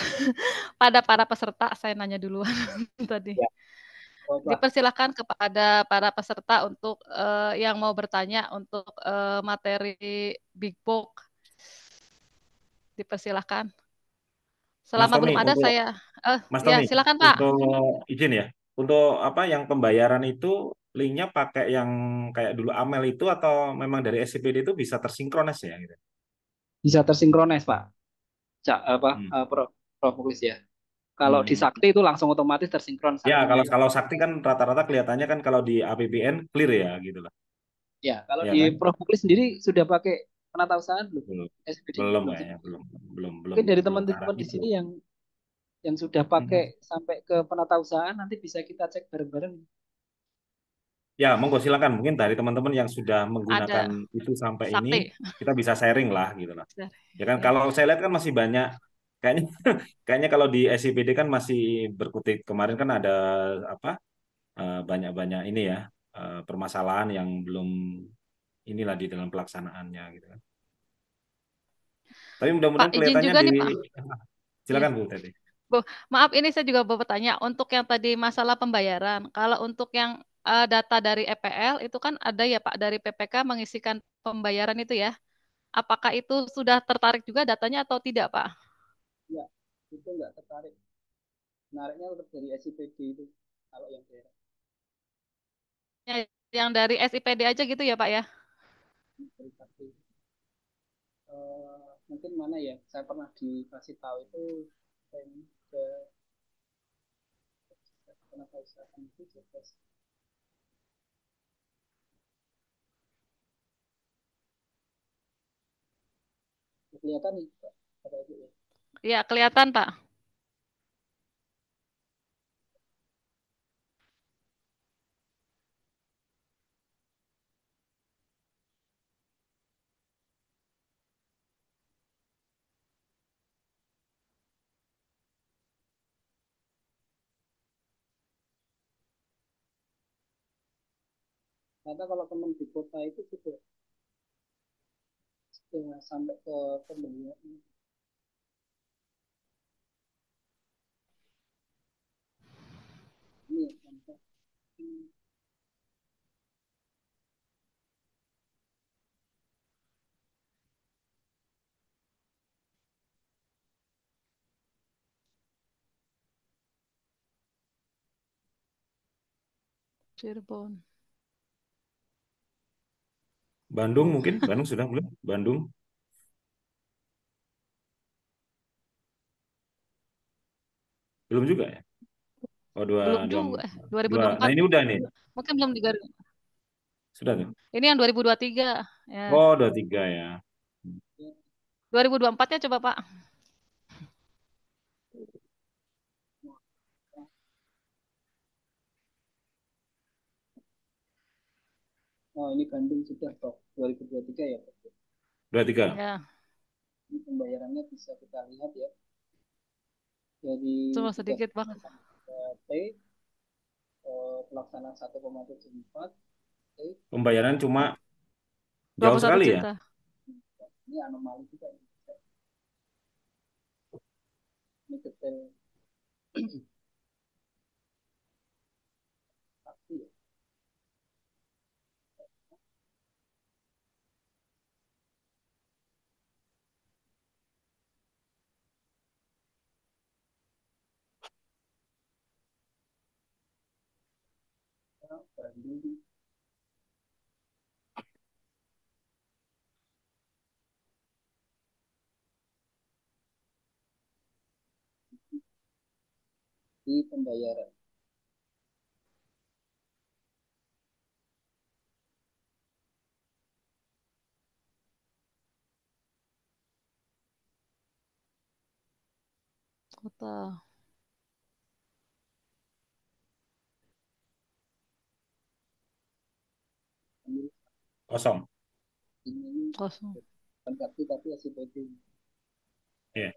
pada para peserta. Saya nanya dulu tadi. Ya, coba. Dipersilakan kepada para peserta untuk yang mau bertanya untuk materi Big Book. Dipersilakan. Mas Selama Tommy belum ada untuk saya, Mas ya Tommy silakan Pak. untuk izin ya. Untuk apa yang pembayaran itu linknya pakai yang kayak dulu Amel itu atau memang dari SCPD itu bisa tersinkronis ya gitu. Bisa tersinkronis, Pak. Apa Hmm. Profoklis ya. Kalau di Hmm. Sakti itu langsung otomatis tersinkron Ya, Saktinya kalau itu. kalau Sakti kan rata-rata kelihatannya kan kalau di APBN clear ya gitu lah. Ya, kalau Ya di kan? Profoklis sendiri sudah pakai penatausahaan belum? Belum. SPD-nya Belum belum sih. kayaknya, belum belum belum Mungkin dari belum ke arah teman-teman di itu. sini yang sudah pakai Mhm. sampai ke penatausahaan nanti bisa kita cek bareng-bareng. Ya, monggo silakan. Mungkin dari teman-teman yang sudah menggunakan Ada itu sampai ini, Sakti. kita bisa sharing lah gitu lah. Ya kan, Ya. kalau saya lihat kan masih banyak, kayaknya kayaknya kalau di SIPD kan masih berkutik. Kemarin kan ada apa banyak-banyak ini ya permasalahan yang belum inilah di dalam pelaksanaannya gitu kan. Tapi Pak mudah-mudahan izin kelihatannya juga di nih Pak. Ya. silakan Bu Teti. Bu, maaf ini saya juga mau bertanya untuk yang tadi masalah pembayaran. Kalau untuk yang data dari EPL itu kan ada ya Pak dari PPK mengisikan pembayaran itu ya. Apakah itu sudah tertarik juga datanya atau tidak Pak? Ya, itu nggak tertarik. Nariknya tetap dari SIPD itu kalau yang daerah. Yang dari SIPD aja gitu ya Pak ya? Dari Sakti. Mungkin mana ya? Saya pernah dikasih tahu itu ini ke penatausahaan itu jelas. Kelihatan nih, Pak. Ada itu ya. Iya kelihatan Pak. Ternyata kalau teman di kota itu juga sampai ke pembelian. Ini contoh. Cirebon. Bandung mungkin, Bandung sudah belum? Bandung belum juga ya? Oh dua Belum dua juga. dua. Nah 2024 ini udah nih, mungkin belum digaris. sudah tuh. Ini yang 2023 ya. Oh 23 ya. 2024-nya coba Pak. Oh, ini Bandung sudah Prof. 2023 ya, Prof. 23. Ya, Ini pembayarannya bisa kita lihat ya dari cuma tugas sedikit banget. T pelaksanaan 1,74 Jadi, Pembayaran cuma dua jauh puluh satu sekali ya. juta. ini anomali juga ini. Ini detail saksi ya. Banding di pembayaran. Kota Ini Kosong. ini kosong. bukan saksi tapi SIPD. Iya.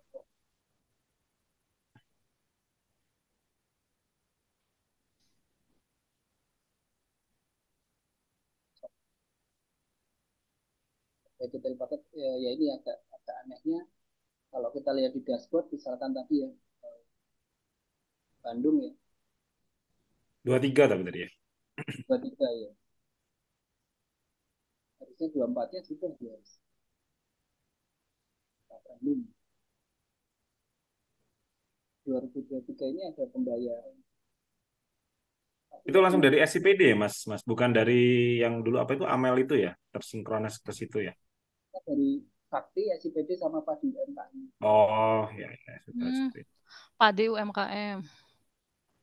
Detail paket ya, ya ini agak agak anehnya kalau kita lihat di dashboard misalkan tadi ya Bandung ya 23 tapi tadi ya. 23 ya harusnya 24-nya sudah ya Bandung 2023 ini ada pembayaran tapi Itu kok langsung cuma dari SCPD ya, Mas? Mas, bukan dari yang dulu apa itu Amel itu ya, tersinkronis ke situ ya. dari Sakti SIPD sama Padi MKI. Oh, ya, ya sudah Hmm, seperti itu. Padi UMKM.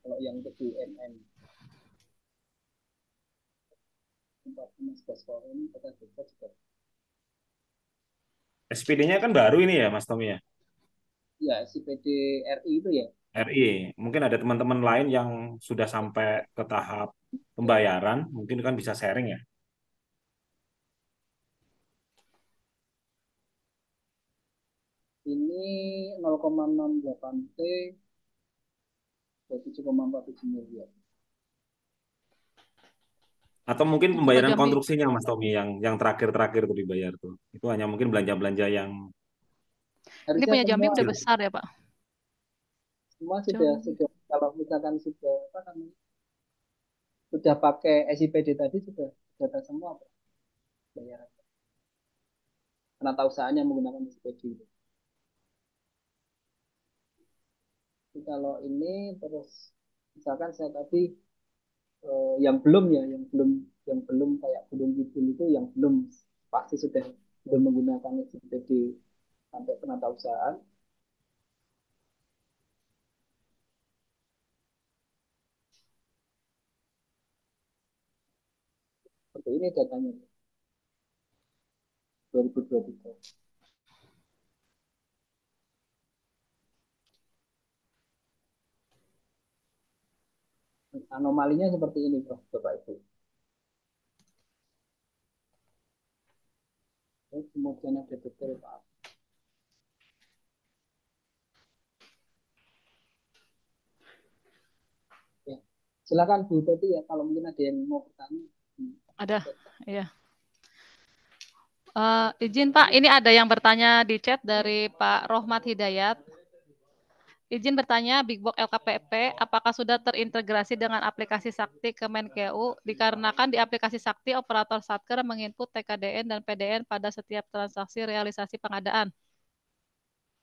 Kalau yang ke BUMN tempat Mas Baskoro ini kita juga SPD-nya kan baru ini ya, Mas Tommy ya. ya SIPD RI itu ya. RI. Mungkin ada teman-teman lain yang sudah sampai ke tahap pembayaran, mungkin kan bisa sharing ya. Ini 0,68 T 27,47 miliar. Atau mungkin Itu Pak pembayaran Jambi. konstruksinya, Mas Tommy, yang terakhir-terakhir tuh dibayar tuh. Itu hanya mungkin belanja-belanja yang Ini Harusnya punya Jambi semua udah kecil. besar ya, Pak? semua sudah Jambi. sudah kalau misalkan sudah apa namanya sudah pakai SIPD tadi sudah ada semua Pak, bayaran. Penata usahanya menggunakan SIPD itu. Jadi kalau ini terus misalkan saya tadi yang belum ya yang belum kayak Gunung Kidul itu yang belum pasti sudah belum menggunakan SIPD sampai penata usahaan seperti ini datanya 2023. Anomalinya seperti ini Bro, Bapak Ibu. Terus kemudian ada detail Pak. Ya. Silakan Bu Teti ya kalau mungkin ada yang mau bertanya. Ada. Iya. Izin Pak, ini ada yang bertanya di chat dari Pak Rohmat Hidayat. Izin bertanya, Big Box LKPP, apakah sudah terintegrasi dengan aplikasi Sakti Kemenkeu? Dikarenakan di aplikasi Sakti, operator Satker menginput TKDN dan PDN pada setiap transaksi realisasi pengadaan.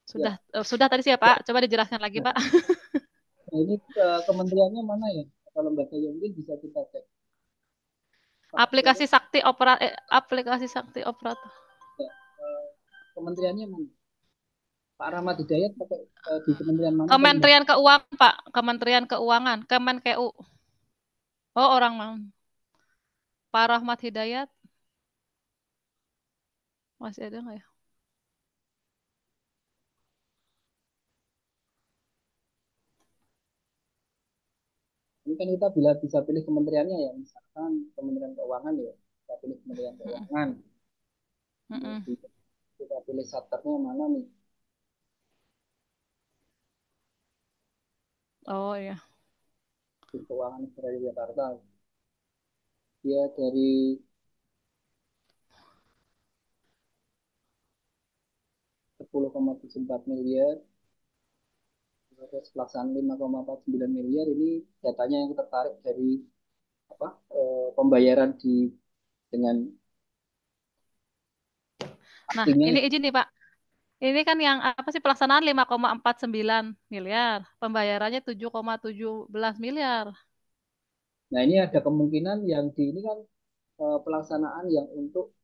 Sudah, Ya, sudah tadi siapa Pak? Coba dijelaskan lagi ya. Pak. Nah, ini kementeriannya mana ya? Atau lembaga yang mungkin bisa kita cek. Pak Vero, Aplikasi Sakti operator. ya, kementeriannya mana? Pak Rahmat Hidayat pakai di kementerian mana atau lembaga? Kementerian Keuangan Pak, Kementerian Keuangan, Kemenkeu. Oh orang mana? Pak Rahmat Hidayat masih ada nggak ya? Ini kan kita bila bisa pilih kementeriannya ya, misalkan Kementerian Keuangan ya, kita pilih Kementerian Mm-mm. Keuangan. Mm-mm. Kemudian kita pilih satkernya mana nih? Oh iya. Di Keuangan Negara Jakarta. Dia dari 10,74 miliar, terus pelaksanaan 5,49 miliar. Ini datanya yang tertarik dari apa, pembayaran dengan Nah, aslinya. ini izin nih Pak. Ini kan yang apa sih pelaksanaan 5,49 miliar, pembayarannya 7,17 miliar. Nah, ini ada kemungkinan yang di ini kan pelaksanaan yang untuk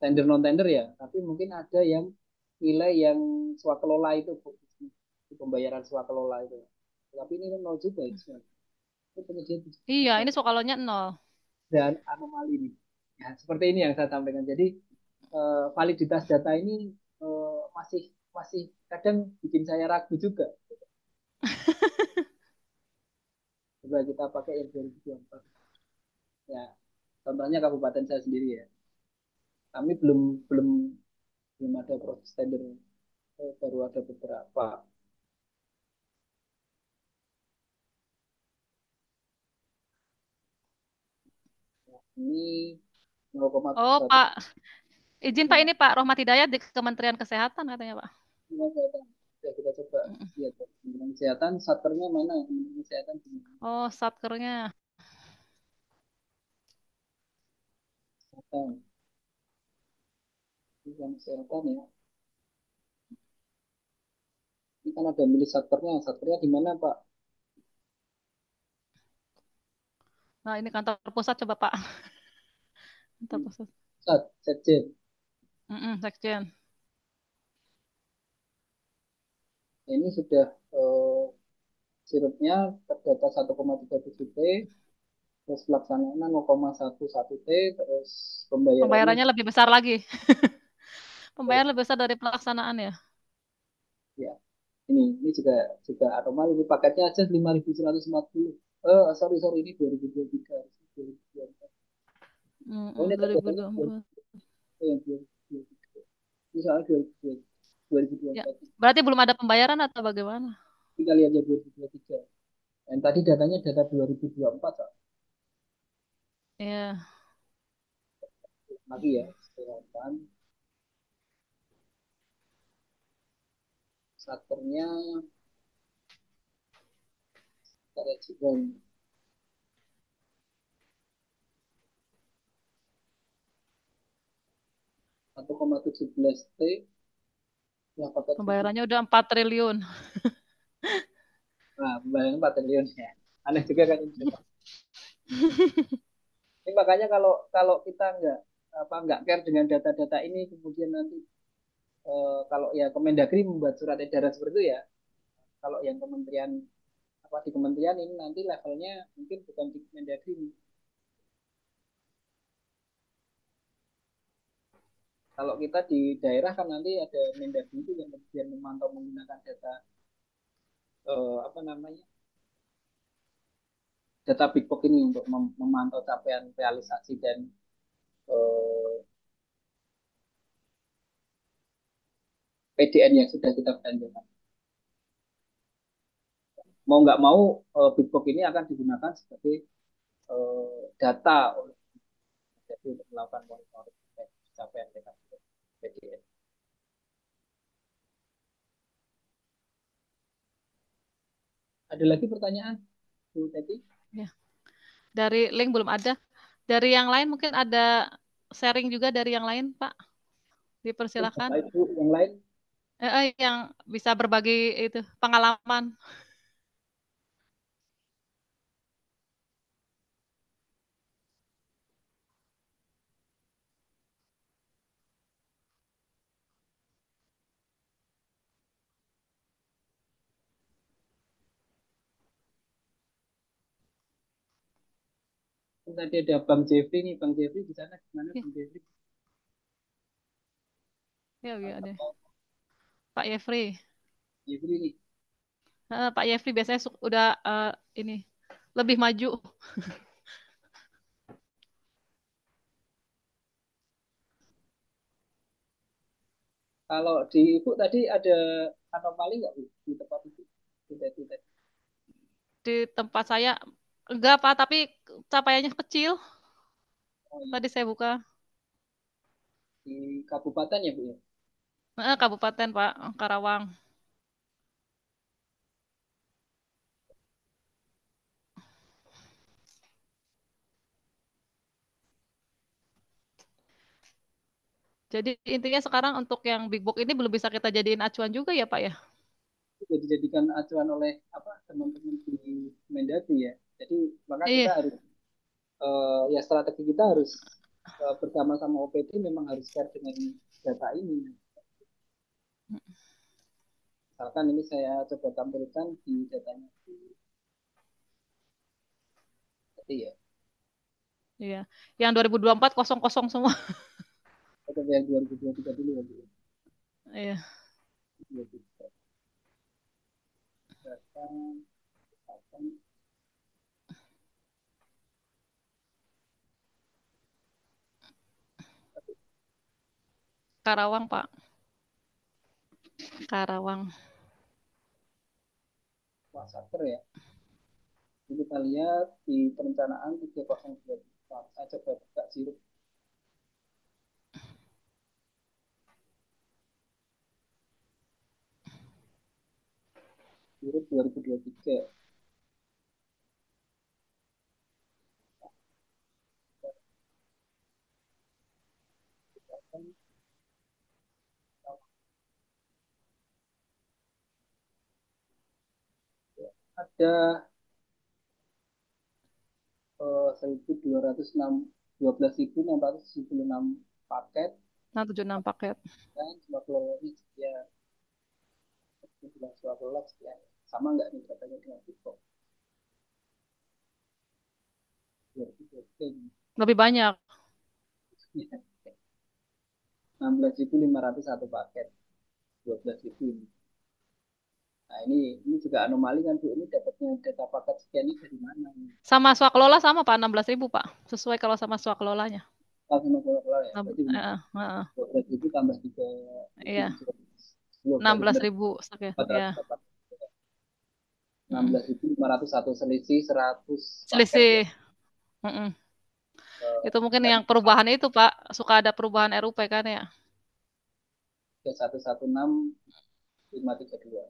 tender non tender ya, tapi mungkin ada yang nilai yang swakelola itu Bu. Itu pembayaran swakelola itu. Tapi ini kan nol juga ya. Itu penyedia Iya, ini sokalnya nol. dan anomali ini. Ya, seperti ini yang saya sampaikan. Jadi validitas data ini masih masih kadang bikin saya ragu juga. Coba kita pakai yang 2024. Ya, contohnya kabupaten saya sendiri ya. Kami belum belum belum ada proses tender, baru ada beberapa. Ini Oh, 0,1. Pak, izin Pak ini Pak Rohmat Hidayat di Kementerian Kesehatan katanya Pak. Kesehatan. Ya, kita coba Mm-mm. lihat Kementerian Kesehatan, satkernya mana? Kementerian Kesehatan gimana? Oh, satkernya. Kesehatan, Kementerian Kesehatan ya. Ini kan ada milik satkernya. Satkernya di mana Pak? Nah, ini kantor pusat coba Pak. Kantor Hmm, pusat. Sekjen. Sekjen. Ini sudah sirupnya terdata 1,37 T, terus pelaksanaan 0,11 T, terus pembayarannya Pembayarannya lebih besar lagi. ya, Pembayaran lebih besar dari pelaksanaan ya. ya. Ini juga juga anomali. Ini paketnya aja 5.140. Sorry sorry, ini 2023. 2024. Oh, ini terdatanya 2024. yang 2023. Ini soal 2023. Ya. Berarti belum ada pembayaran atau bagaimana? Kita lihat ya 2023. Dan tadi datanya data 2024 Pak. Ya. Lagi ya, kesehatan. Satkernya ada juga 1,17 T, ya paket khusus. Pembayarannya udah 4 triliun. Nah, pembayaran 4 triliun ya. Aneh juga kan ini. Ini makanya kalau kalau kita nggak care dengan data-data ini, kemudian nanti kalau ya Kemendagri membuat surat edaran seperti itu ya, kalau yang kementerian apa di kementerian ini nanti levelnya mungkin bukan di Kemendagri. Kalau kita di daerah kan nanti ada Mendagri itu yang kemudian memantau menggunakan data apa namanya, data Big Box ini untuk memantau capaian realisasi dan eh, PDN yang sudah kita belanjakan. Mau nggak mau Big Box ini akan digunakan sebagai data oleh jadi untuk melakukan monitoring capaian PDN. Ada lagi pertanyaan, Bu Teti? Ya. Dari link belum ada. Dari yang lain mungkin ada sharing juga dari yang lain, Pak. Bapak Dipersilakan. Ibu yang lain, Yang bisa berbagi itu pengalaman. tadi ada Bang Jeffrey nih, Bang Jeffrey di sana gimana Ya, Bang Jeffrey? ya, ya deh. Atau Pak Yefri. Jeffrey nih, Pak Yefri biasanya udah ini lebih maju. kalau di Ibu tadi ada anomali nggak Bu di tempat itu? Bu Teti tadi. Di tempat saya Enggak, Pak, tapi capaiannya kecil. Oh iya, Tadi saya buka. di kabupaten ya Bu ya. Kabupaten, Pak, Karawang. Jadi intinya sekarang untuk yang Big Box ini belum bisa kita jadiin acuan juga ya, Pak ya? Itu dijadikan acuan oleh apa teman-teman di Mendagri ya. Jadi maka kita Iya, harus ya strategi kita harus bersama sama OPD memang harus share dengan data ini. Misalkan ini saya coba tampilkan di datanya tadi ya. iya. Yang 2024 kosong-kosong semua. Kita coba yang 2023 dulu ya Bu. Iya, 2023. Data, data, Karawang, Pak. Karawang. Wasaker ya. Jadi kita lihat di perencanaan 3024. Saya coba buka sirup. Sirup 2023. Ada 1.206 12.676 paket Nah, 76 paket. dan jumlah kelolanya sekian 17 sekian. Sama nggak nih katanya dengan Bitcoin 2023? Lebih banyak. 16.501 paket 12.000 ini. Nah ini juga anomali kan Bu, ini dapatnya data paket sekian ini dari mana? Sama swaklola sama, Pak, 16.000, Pak. Sesuai kalau sama swakelolanya. Kalau sama kalau ya, Nah, berarti benar. 12.000 tambah 3 itu iya, 700. Iya, berarti benar 16.000. Ya. 400. Mm. 16.501 selisih 100 paket ya. Selisih. Mm-mm. Itu mungkin Tadi yang perubahan itu, Pak. Suka ada perubahan RUP kan ya? 116.532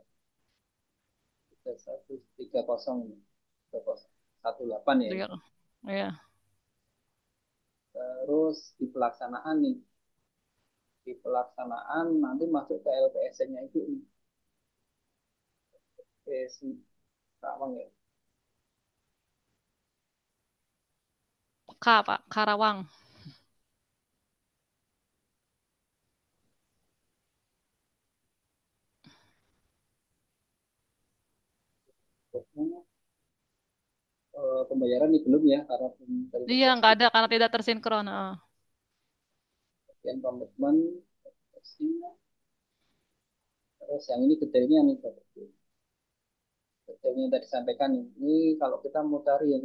3130 18 ya ini. Iya. Iya. Terus di pelaksanaan nih, di pelaksanaan nanti masuk ke LPSN-nya itu LPS Karawang ya. K, Pak. Karawang. Pembayaran nih belum ya karena belum Iya, terindikasi nggak ada karena tidak tersinkron. bagian komitmen. Terus yang ini detailnya nih detailnya yang tadi sampaikan ini kalau kita mau cari yang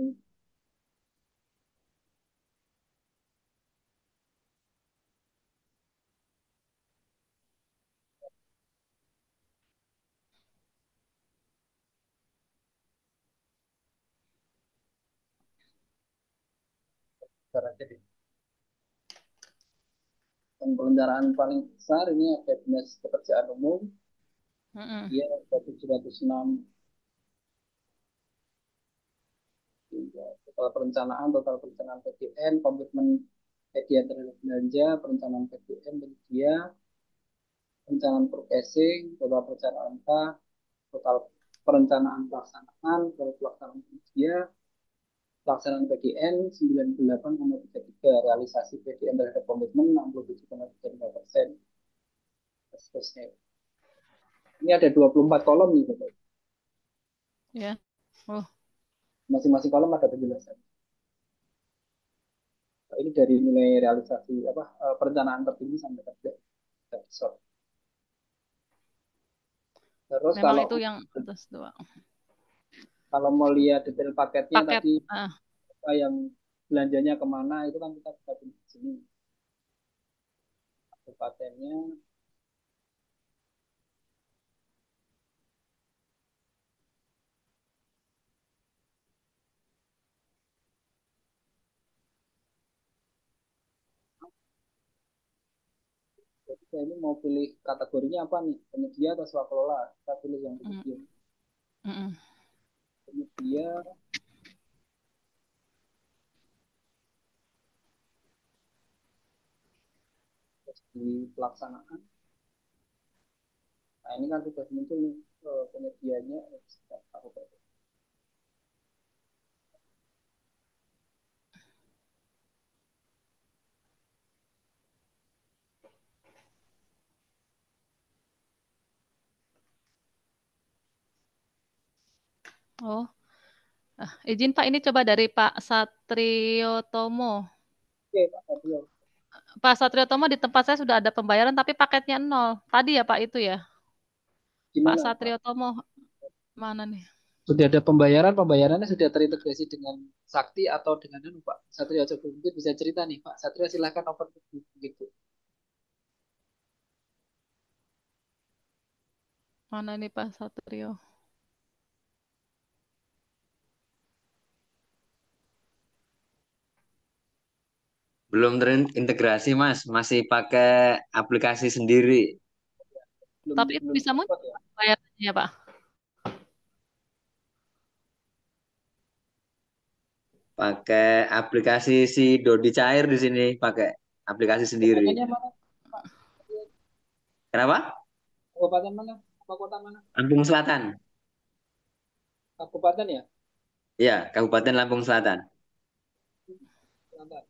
cara jadi pelendaraan paling besar ini ada dinas pekerjaan umum Mm-mm. dia ada 706 total perencanaan PDN komitmen media terhadap belanja perencanaan PDN penyedia perencanaan forecasting total perencanaan K total perencanaan pelaksanaan total pelaksanaan media pelaksanaan PDN 98,33 realisasi PDN terhadap komitmen 67,35%. Seterusnya. Ini ada 24 kolom nih Bapak. Ya. Oh, Masing-masing kolom ada penjelasan. Ini dari nilai realisasi apa perencanaan tertinggi sampai terpisah. Terus memang itu yang atas doang. kalau mau lihat detail paketnya Paket. tadi Ah, apa yang belanjanya kemana itu kan kita bisa di sini paketnya. Jadi saya ini mau pilih kategorinya apa nih? Penyedia atau swakelola? Kita pilih yang Mm, penyedia. mm-mm. Penyedia, terus di pelaksanaan. Nah ini kan sudah muncul nih penyedianya. Aku pakai. Oh, izin Pak, ini coba dari Pak Satrio Tomo. Oke Pak Fabio, Pak Satrio Tomo, di tempat saya sudah ada pembayaran tapi paketnya nol. Tadi ya Pak itu ya. Pak gimana Pak? Satrio Tomo mana nih? Sudah ada pembayaran, pembayarannya sudah terintegrasi dengan Sakti atau dengan itu Pak Satrio, coba mungkin bisa cerita nih Pak Satrio, silahkan open gitu. Mana nih Pak Satrio? Belum terintegrasi, Mas. Masih pakai aplikasi sendiri. Belum Tapi itu belum bisa dapat muncul ya. pembayarannya Pak. Pakai aplikasi si Dodi Cair di sini. Pakai aplikasi sendiri. Kabupatennya mana Pak? Kenapa? Kabupaten mana? Apa kota mana? Lampung Selatan. Kabupaten ya? Ya, Kabupaten Lampung Selatan. Selatan.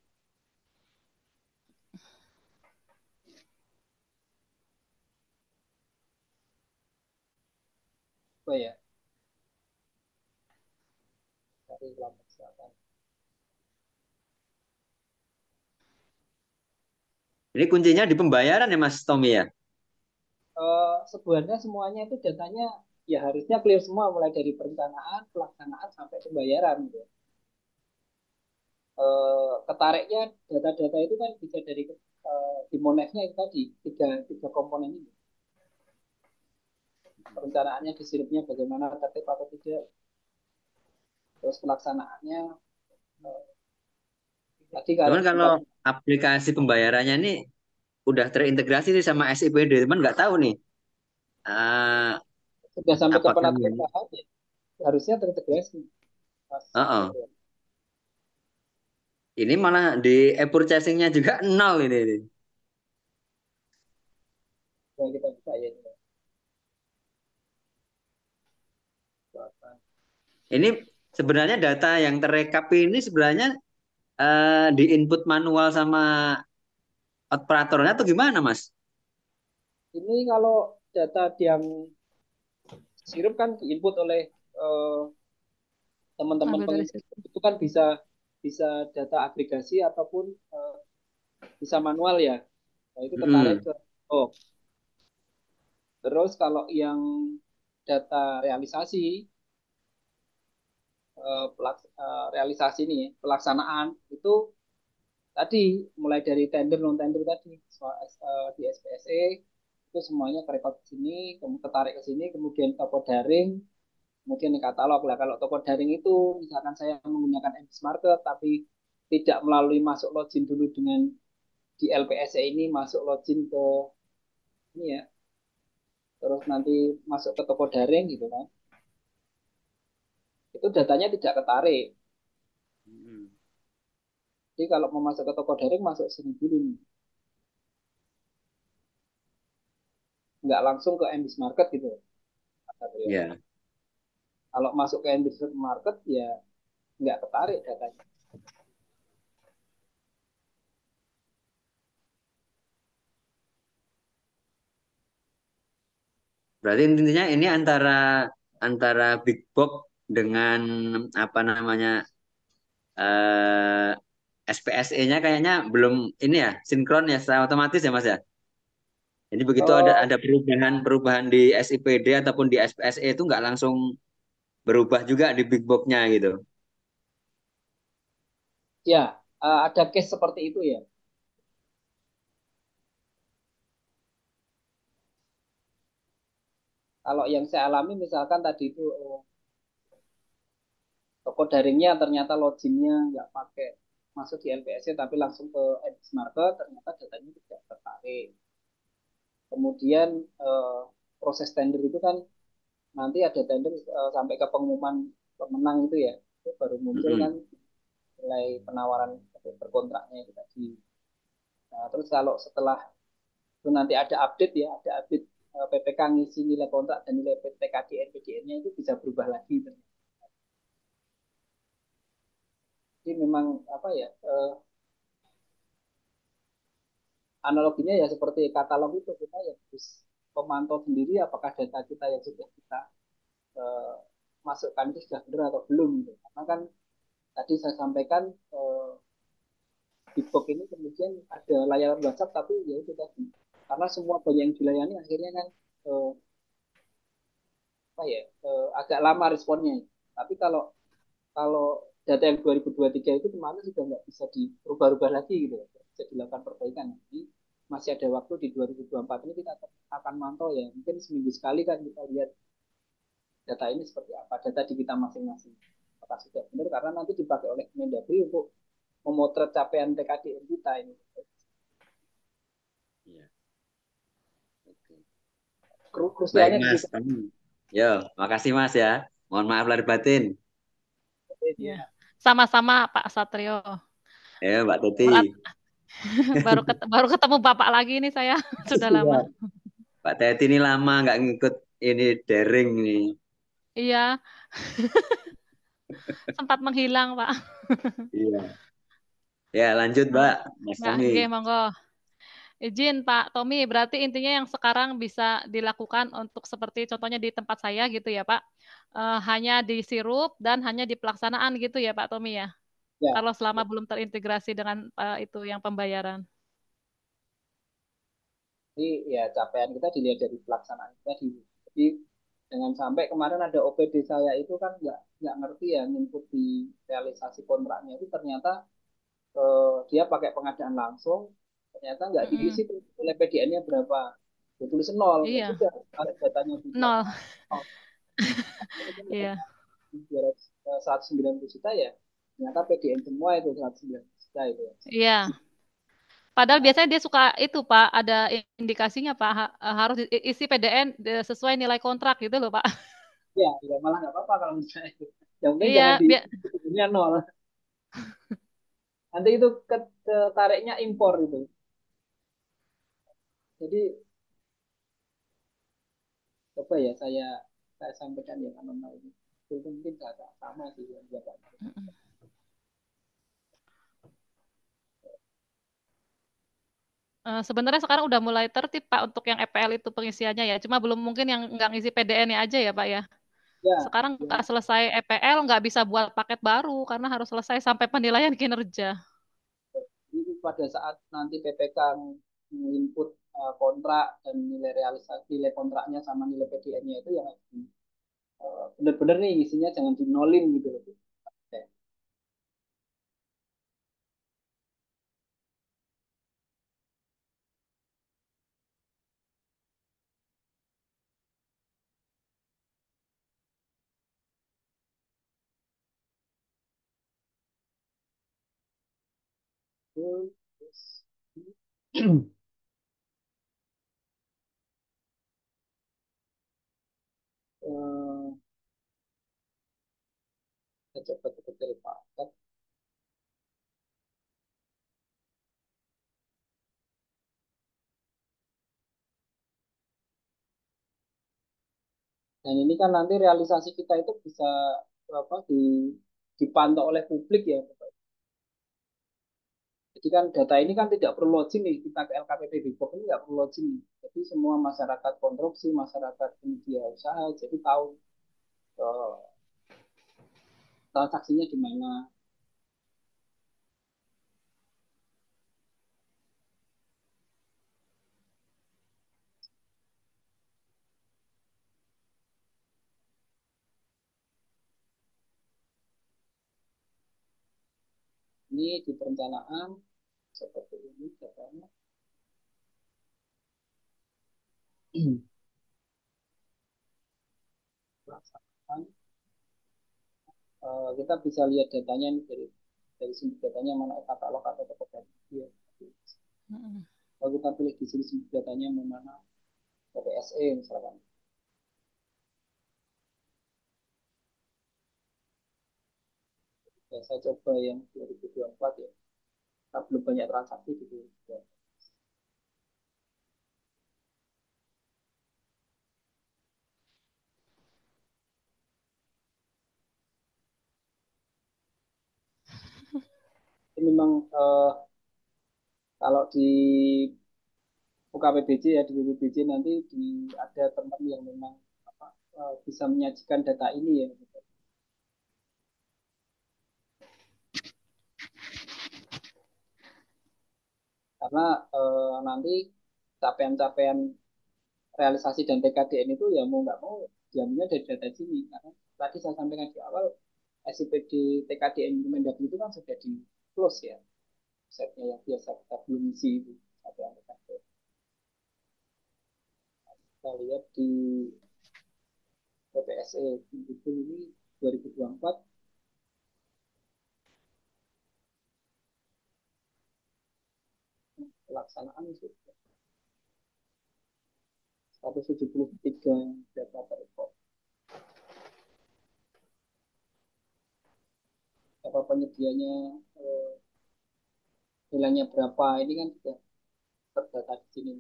Oh ya, dari Lampung Selatan. Ini kuncinya di pembayaran ya, Mas Tommy ya? Sebenarnya semuanya itu datanya ya harusnya clear semua mulai dari perencanaan, pelaksanaan sampai pembayaran gitu. Ketariknya data-data itu kan bisa dari di Monefnya itu tadi tiga tiga komponen ini. Perencanaannya di sirupnya bagaimana tertib atau tidak, terus pelaksanaannya eh, tadi kalau Cuman kalau tempat aplikasi pembayarannya ini udah terintegrasi sih sama SIPD. Cuman nggak tahu nih. ah, sudah sampai ke apakah penataran ini? lahan ya, harusnya terintegrasi Mas Oh, Satrio. ini malah di e-purchasing-nya juga nol ini. Yang kita buka ya ini. Ini sebenarnya data yang terekap ini sebenarnya di input manual sama operatornya atau gimana, Mas? Ini kalau data yang sirup kan diinput oleh eh, teman-teman Ambil dari penginput situ. itu kan bisa bisa data agregasi ataupun bisa manual ya. Nah, itu ketarik Mm-mm. ke oh. Terus kalau yang data realisasi realisasi ini pelaksanaan itu tadi mulai dari tender non tender tadi di SPSE itu semuanya kerekod ke sini, kemudian ketarik ke sini, kemudian toko daring, kemudian di katalog lah. Kalau toko daring itu misalkan saya menggunakan MX Market tapi tidak melalui masuk login dulu dengan di LPSE ini, masuk login ke ini ya, terus nanti masuk ke toko daring gitu kan, itu datanya tidak ketarik. Mm-mm. Jadi kalau mau masuk ke toko daring masuk sini dulu nih, nggak langsung ke MX Market gitu kata beliau. Ya, Kalau masuk ke MX Market ya nggak ketarik datanya. berarti intinya ini antara antara Big Box dengan apa namanya SPSE-nya kayaknya belum ini ya sinkron ya secara otomatis ya Mas ya. Jadi begitu Eh, ada perubahan di SIPD ataupun di SPSE itu nggak langsung berubah juga di Big Box-nya gitu. ya ada case seperti itu ya. Kalau yang saya alami misalkan tadi itu toko daringnya ternyata loginnya nggak pakai masuk di LPSC tapi langsung ke MX Market, ternyata datanya tidak tertarik. Kemudian proses tender itu kan nanti ada tender sampai ke pengumuman pemenang itu ya, itu baru muncul kan Mm-mm. nilai penawaran berkontraknya itu tadi. Nah, terus kalau setelah itu nanti ada update ya, ada update PPK ngisi nilai kontrak dan nilai TKDN PDN-nya itu bisa berubah lagi. Jadi memang apa ya, analoginya ya seperti katalog itu, kita ya harus pemantau sendiri apakah data kita yang sudah kita eh, masukkan itu sudah benar atau belum gitu. Karena kan tadi saya sampaikan di box ini kemudian ada layanan WhatsApp tapi ya itu tadi karena semua banyak yang dilayani akhirnya kan eh, apa ya, agak lama responnya. Tapi kalau kalau data yang 2023 itu kemarin sudah nggak bisa dirubah-rubah lagi gitu ya, bisa dilakukan perbaikan. Jadi masih ada waktu di 2024 ini kita akan mantau ya, mungkin seminggu sekali kan kita lihat data ini seperti apa, data di kita masing-masing. Apakah sudah benar, karena nanti dipakai oleh Mendagri untuk memotret capaian TKDN kita ini. Iya. Oke. Baik Krusialnya di Mas situ. Tommy. Yo, makasih Mas ya. Mohon maaf lahir batin. Ya. Sama-sama Pak Satrio. Ya Mbak Teti. Berat baru ketemu Bapak lagi nih saya. Sudah lama. Mbak Teti ini lama nggak ngikut ini daring nih. Iya, sempat menghilang, Pak. Iya. Ya lanjut Eh, Mbak, Mas Ya, Tommy. oke, monggo. Izin Pak Tommy, berarti intinya yang sekarang bisa dilakukan untuk seperti contohnya di tempat saya gitu ya Pak, hanya disirup dan hanya di pelaksanaan gitu ya Pak Tommy ya, Ya, kalau selama belum terintegrasi dengan itu yang pembayaran. jadi ya capaian kita dilihat dari pelaksanaan kita di. Jadi dengan sampai kemarin ada OPD saya itu kan nggak ngerti ya input di realisasi kontraknya itu ternyata dia pakai pengadaan langsung, ternyata nggak diisi Mm-mm. tuh nilai PDN-nya berapa, dia tulis nol, ya Iya, sudah tarik datanya di nol. pelaksanaan nol. Iya, 190 juta ya, ternyata PDN semua itu 190 juta itu ya. iya. Padahal biasanya dia suka itu Pak, ada indikasinya Pak, harus isi PDN sesuai nilai kontrak gitu loh Pak. Ya, ya malah nggak apa-apa kalau misalnya itu. Yang penting Iya, jangan di PDN-nya nol. Nanti itu ketariknya impor itu. Jadi coba ya saya sampaikan ya kalau mau itu mungkin data sama sih yang dia pakai. Sebenarnya sekarang udah mulai tertib Pak untuk yang EPL itu pengisiannya ya. Cuma belum mungkin yang nggak ngisi PDN-nya aja ya Pak ya. Ya, Sekarang ya. nggak selesai EPL nggak bisa buat paket baru karena harus selesai sampai penilaian kinerja. Jadi pada saat nanti PPK menginput kontrak dan nilai realisasi nilai kontraknya sama nilai PDN-nya itu yang benar-benar nih isinya jangan dinolin gitu loh. Oke. Terus, eh, saya coba kecil paket. Dan ini kan nanti realisasi kita itu bisa apa dipantau oleh publik ya. Jadi kan data ini kan tidak perlu login nih, kita ke LKPP Bigbox ini nggak perlu login nih. Jadi semua masyarakat konstruksi, masyarakat penyedia usaha, jadi tahu eh, transaksinya di mana. Ini di perencanaan seperti ini datanya. Pelaksanaan. Kita bisa lihat datanya ini dari sumber datanya mana katalog atau Tokopedia. Mm-mm. Kalau kita pilih di sini sumber datanya mana, PPSE misalkan. Ya, saya coba yang 2024 ya. Kita belum banyak transaksi gitu. Ya. Ini memang kalau di buka PBJ ya di PBJ nanti ada teman yang memang apa, bisa menyajikan data ini ya gitu. Karena nanti capaian-capaian realisasi dan TKDN itu ya mau nggak mau diambilnya dari data sini karena tadi saya sampaikan di awal SIPD TKDN Mendagri itu kan sudah di close ya setnya yang biasa kita belum isi itu capaian TKDN. Kita lihat di PPSE itu ini 2024 pelaksanaan itu 173 data terrekord. Apa penyedianya nilainya berapa ini kan sudah terdata di sini.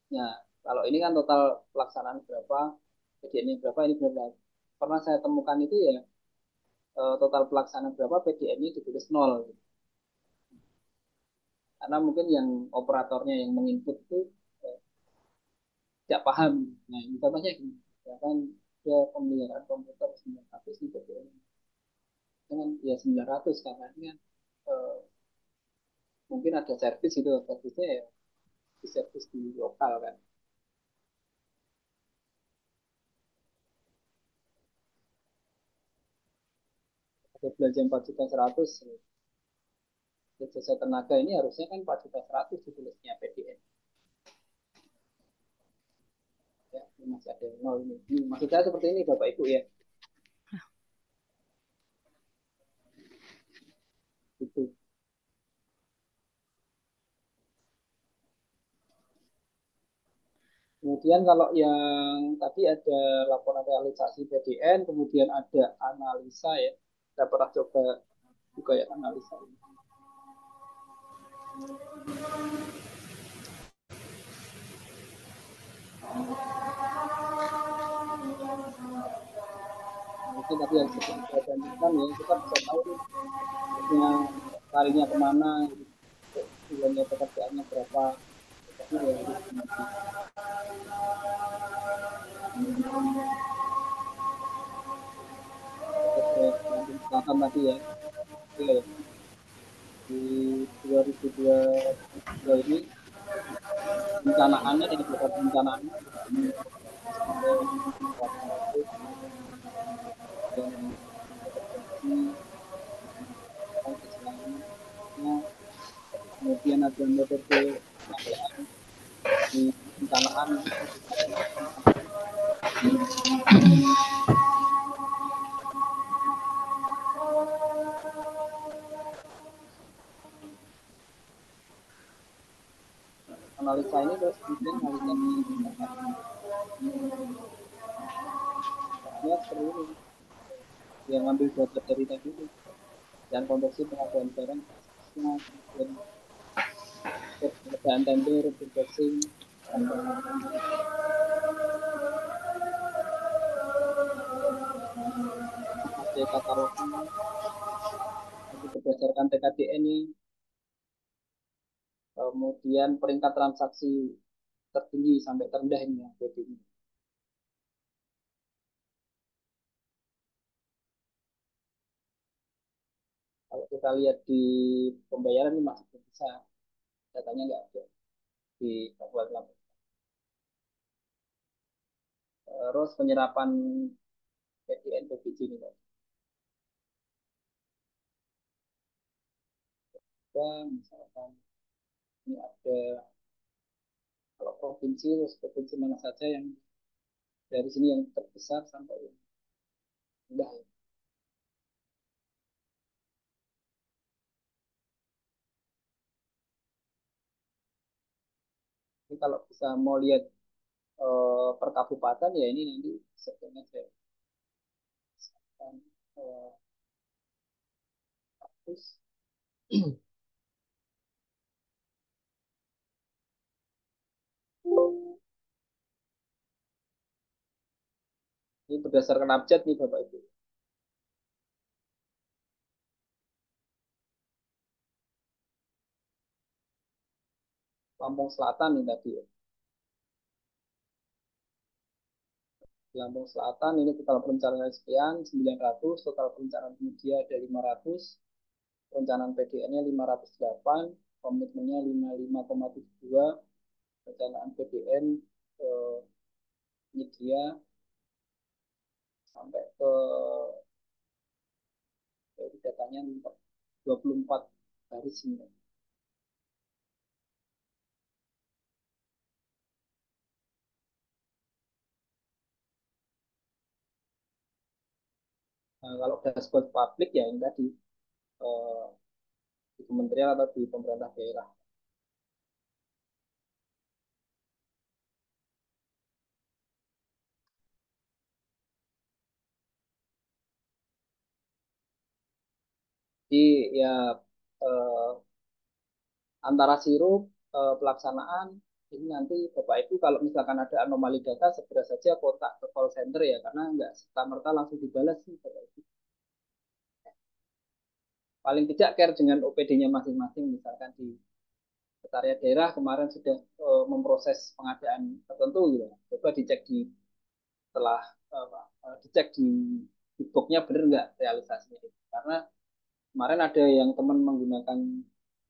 Ya, kalau ini kan total pelaksanaan berapa, PDN-nya berapa, ini berapa. Pernah saya temukan itu ya total pelaksanaan berapa PDN-nya ditulis nol. Karena mungkin yang operatornya yang menginput itu eh, tidak paham. Nah, ini contohnya gini, ya kan dia pemeliharaan komputer 900 ini PDN. Dengan ya 900 karena ini kan mungkin ada servis itu, servisnya ya di servis di lokal kan. Ada belanja 4.100.000 jasa tenaga ini harusnya kan 4.100.000 ditulisnya PDN. Ya, ini masih ada yang nol ini. Maksud saya seperti ini Bapak Ibu ya. Itu. Kemudian kalau yang tadi ada laporan realisasi PDN, kemudian ada analisa ya. Saya pernah coba juga ya analisa ini. Nah, itu tadi yang seperti saya tunjukkan ya, kita bisa tahu nih kalinya kemana, nilainya pekerjaannya berapa, tapi ya harus tadi ya. Oke, di 2022 ini rencanaannya dari beberapa rencanaannya ini sampai 400 dan produksi kesilangannya, kemudian ada metode penyampaian di perencanaan itu analisa ini terus kemudian analisa ya seperti ini yang ambil data dari tadi itu dan konversi pengadaan barang kemudian pekerjaan tender repricing hasil katalognya itu berdasarkan TKDN ini kemudian peringkat transaksi tertinggi sampai terendah ini ya ini. Kalau kita lihat di pembayaran ini masih belum bisa datanya nggak ada di Kabupaten Lampung. Terus penyerapan PDN PBJ ini Pak. Dan misalkan ini ada kalau provinsi terus provinsi mana saja yang dari sini yang terbesar sampai yang rendah ya. Ini kalau bisa mau lihat per kabupaten ya ini nanti sebetulnya saya akan, hapus. Ini berdasarkan abjad nih Bapak Ibu. Lampung Selatan nih tadi ya. Lampung Selatan ini total perencanaan sekian 900, total perencanaan media ada 500, perencanaan PDN-nya 508, komitmennya 55,72, perencanaan PDN media sampai ke datanya 24 garis ini. Nah, kalau dashboard publik ya ini tadi eh, di kementerian atau di pemerintah daerah. Jadi ya eh, antara sirup pelaksanaan ini nanti Bapak Ibu kalau misalkan ada anomali data segera saja kontak ke call center ya karena nggak serta-merta langsung dibalas sih Bapak Ibu. Paling tidak care dengan OPD-nya masing-masing misalkan di sekretariat daerah kemarin sudah memproses pengadaan tertentu gitu. Coba dicek di setelah dicek di booknya benar nggak realisasinya itu. Karena kemarin ada yang teman menggunakan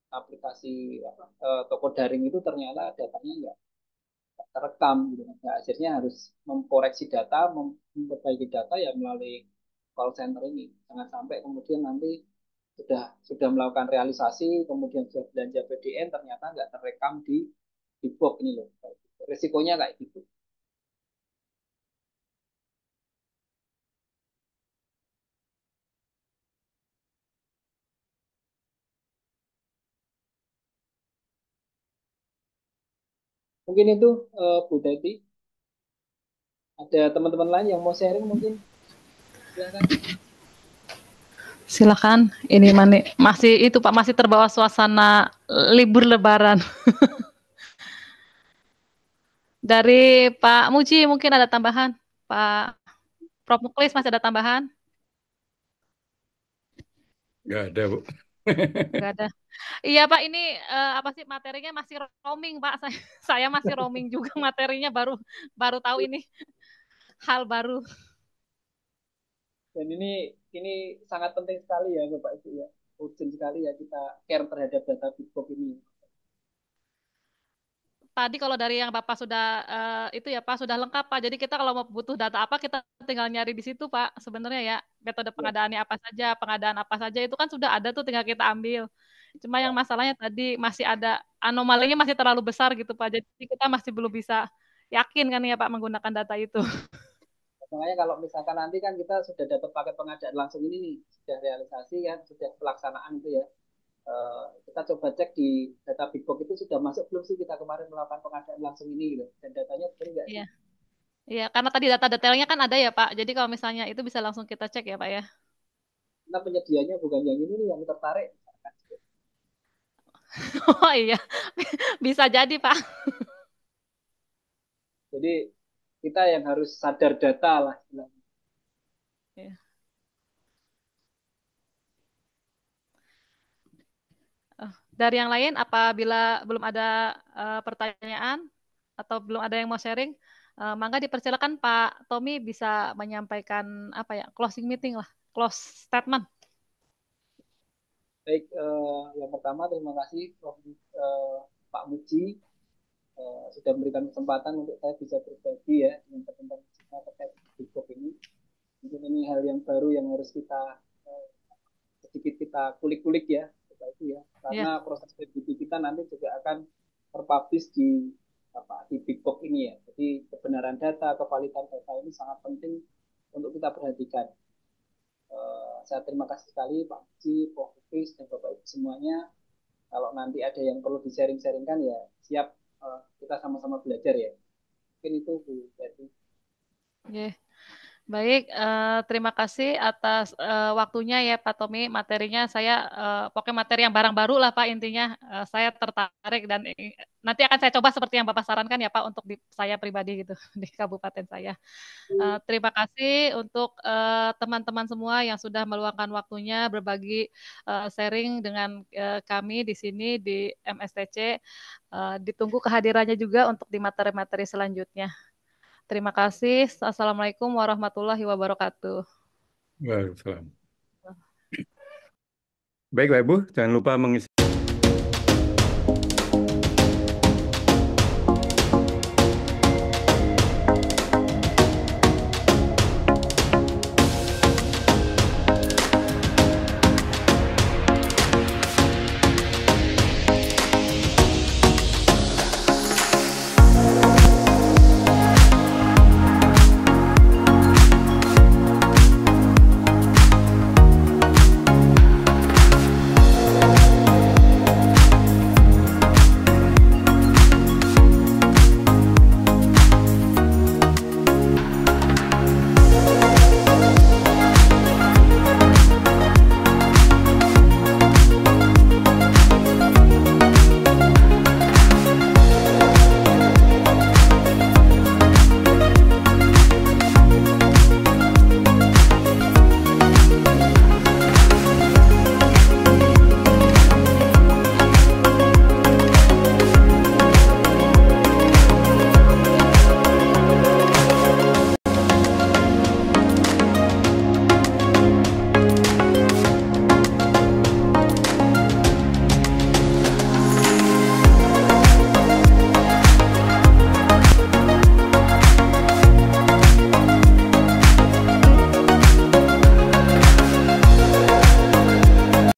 aplikasi toko daring itu ternyata datanya nggak terekam gitu. Nah, akhirnya harus mengkoreksi data, memperbaiki data ya melalui call center ini. Jangan sampai kemudian nanti sudah melakukan realisasi, kemudian sudah belanja PDN ternyata nggak terekam di box ini loh. Risikonya kayak gitu. Mungkin itu Bu Teti. Ada teman-teman lain yang mau sharing mungkin? Silakan. Silakan. Ini masih itu Pak, masih terbawa suasana libur Lebaran. Dari Pak Muji mungkin ada tambahan. Pak Prof Muklis masih ada tambahan? Nggak ada, Bu. Enggak ada. Iya Pak, ini apa sih materinya masih roaming Pak. Saya masih roaming juga materinya baru baru tahu ini hal baru. Dan ini sangat penting sekali ya Bapak Ibu ya. Urgent sekali ya kita care terhadap data Bitbox ini. Tadi kalau dari yang Bapak sudah itu ya Pak sudah lengkap Pak. Jadi kita kalau mau butuh data apa kita tinggal nyari di situ Pak. Sebenarnya ya metode pengadaannya apa saja, pengadaan apa saja itu kan sudah ada tuh tinggal kita ambil. Cuma yang masalahnya tadi masih ada anomalinya masih terlalu besar gitu Pak. Jadi kita masih belum bisa yakin kan ya Pak menggunakan data itu. Makanya kalau misalkan nanti kan kita sudah dapat paket pengadaan langsung ini nih, sudah realisasi kan, sudah pelaksanaan itu ya. Kita coba cek di data Bitbox itu sudah masuk belum sih kita kemarin melakukan pengadaan langsung ini gitu. Dan datanya benar nggak sih? Iya. Iya, karena tadi data detailnya kan ada ya Pak. Jadi kalau misalnya itu bisa langsung kita cek ya Pak ya. Karena penyedianya bukan yang ini nih yang tertarik. Oh iya, bisa jadi Pak. Jadi kita yang harus sadar data lah. Iya. Dari yang lain, apabila belum ada pertanyaan atau belum ada yang mau sharing, mangga dipersilakan Pak Tommy bisa menyampaikan apa ya closing meeting lah, close statement. Baik, yang pertama terima kasih Pak Muji sudah memberikan kesempatan untuk saya bisa berbagi ya dengan teman-teman semua terkait Bitbox ini. Mungkin ini hal yang baru yang harus kita sedikit kita kulik-kulik ya, itu ya. Ya, Karena proses PBB kita nanti juga akan terpublish di Bitbox ini ya. Jadi kebenaran data, kevalidan data ini sangat penting untuk kita perhatikan. Saya terima kasih sekali Pak Muji, Pak Hafiz, dan Bapak Ibu semuanya. Kalau nanti ada yang perlu di-sharing-sharingkan ya siap kita sama-sama belajar ya. Mungkin itu Bu Teti. Oke. Baik, terima kasih atas waktunya ya Pak Tommy. Materinya saya, pokoknya materi yang barang baru lah Pak intinya. Saya tertarik dan nanti akan saya coba seperti yang Bapak sarankan ya Pak untuk saya pribadi gitu di kabupaten saya. Terima kasih untuk teman-teman semua yang sudah meluangkan waktunya berbagi sharing dengan kami di sini di MSTC. Ditunggu kehadirannya juga untuk di materi-materi selanjutnya. Terima kasih. Assalamualaikum warahmatullahi wabarakatuh. Waalaikumsalam. Baik, Bapak Ibu, jangan lupa mengisi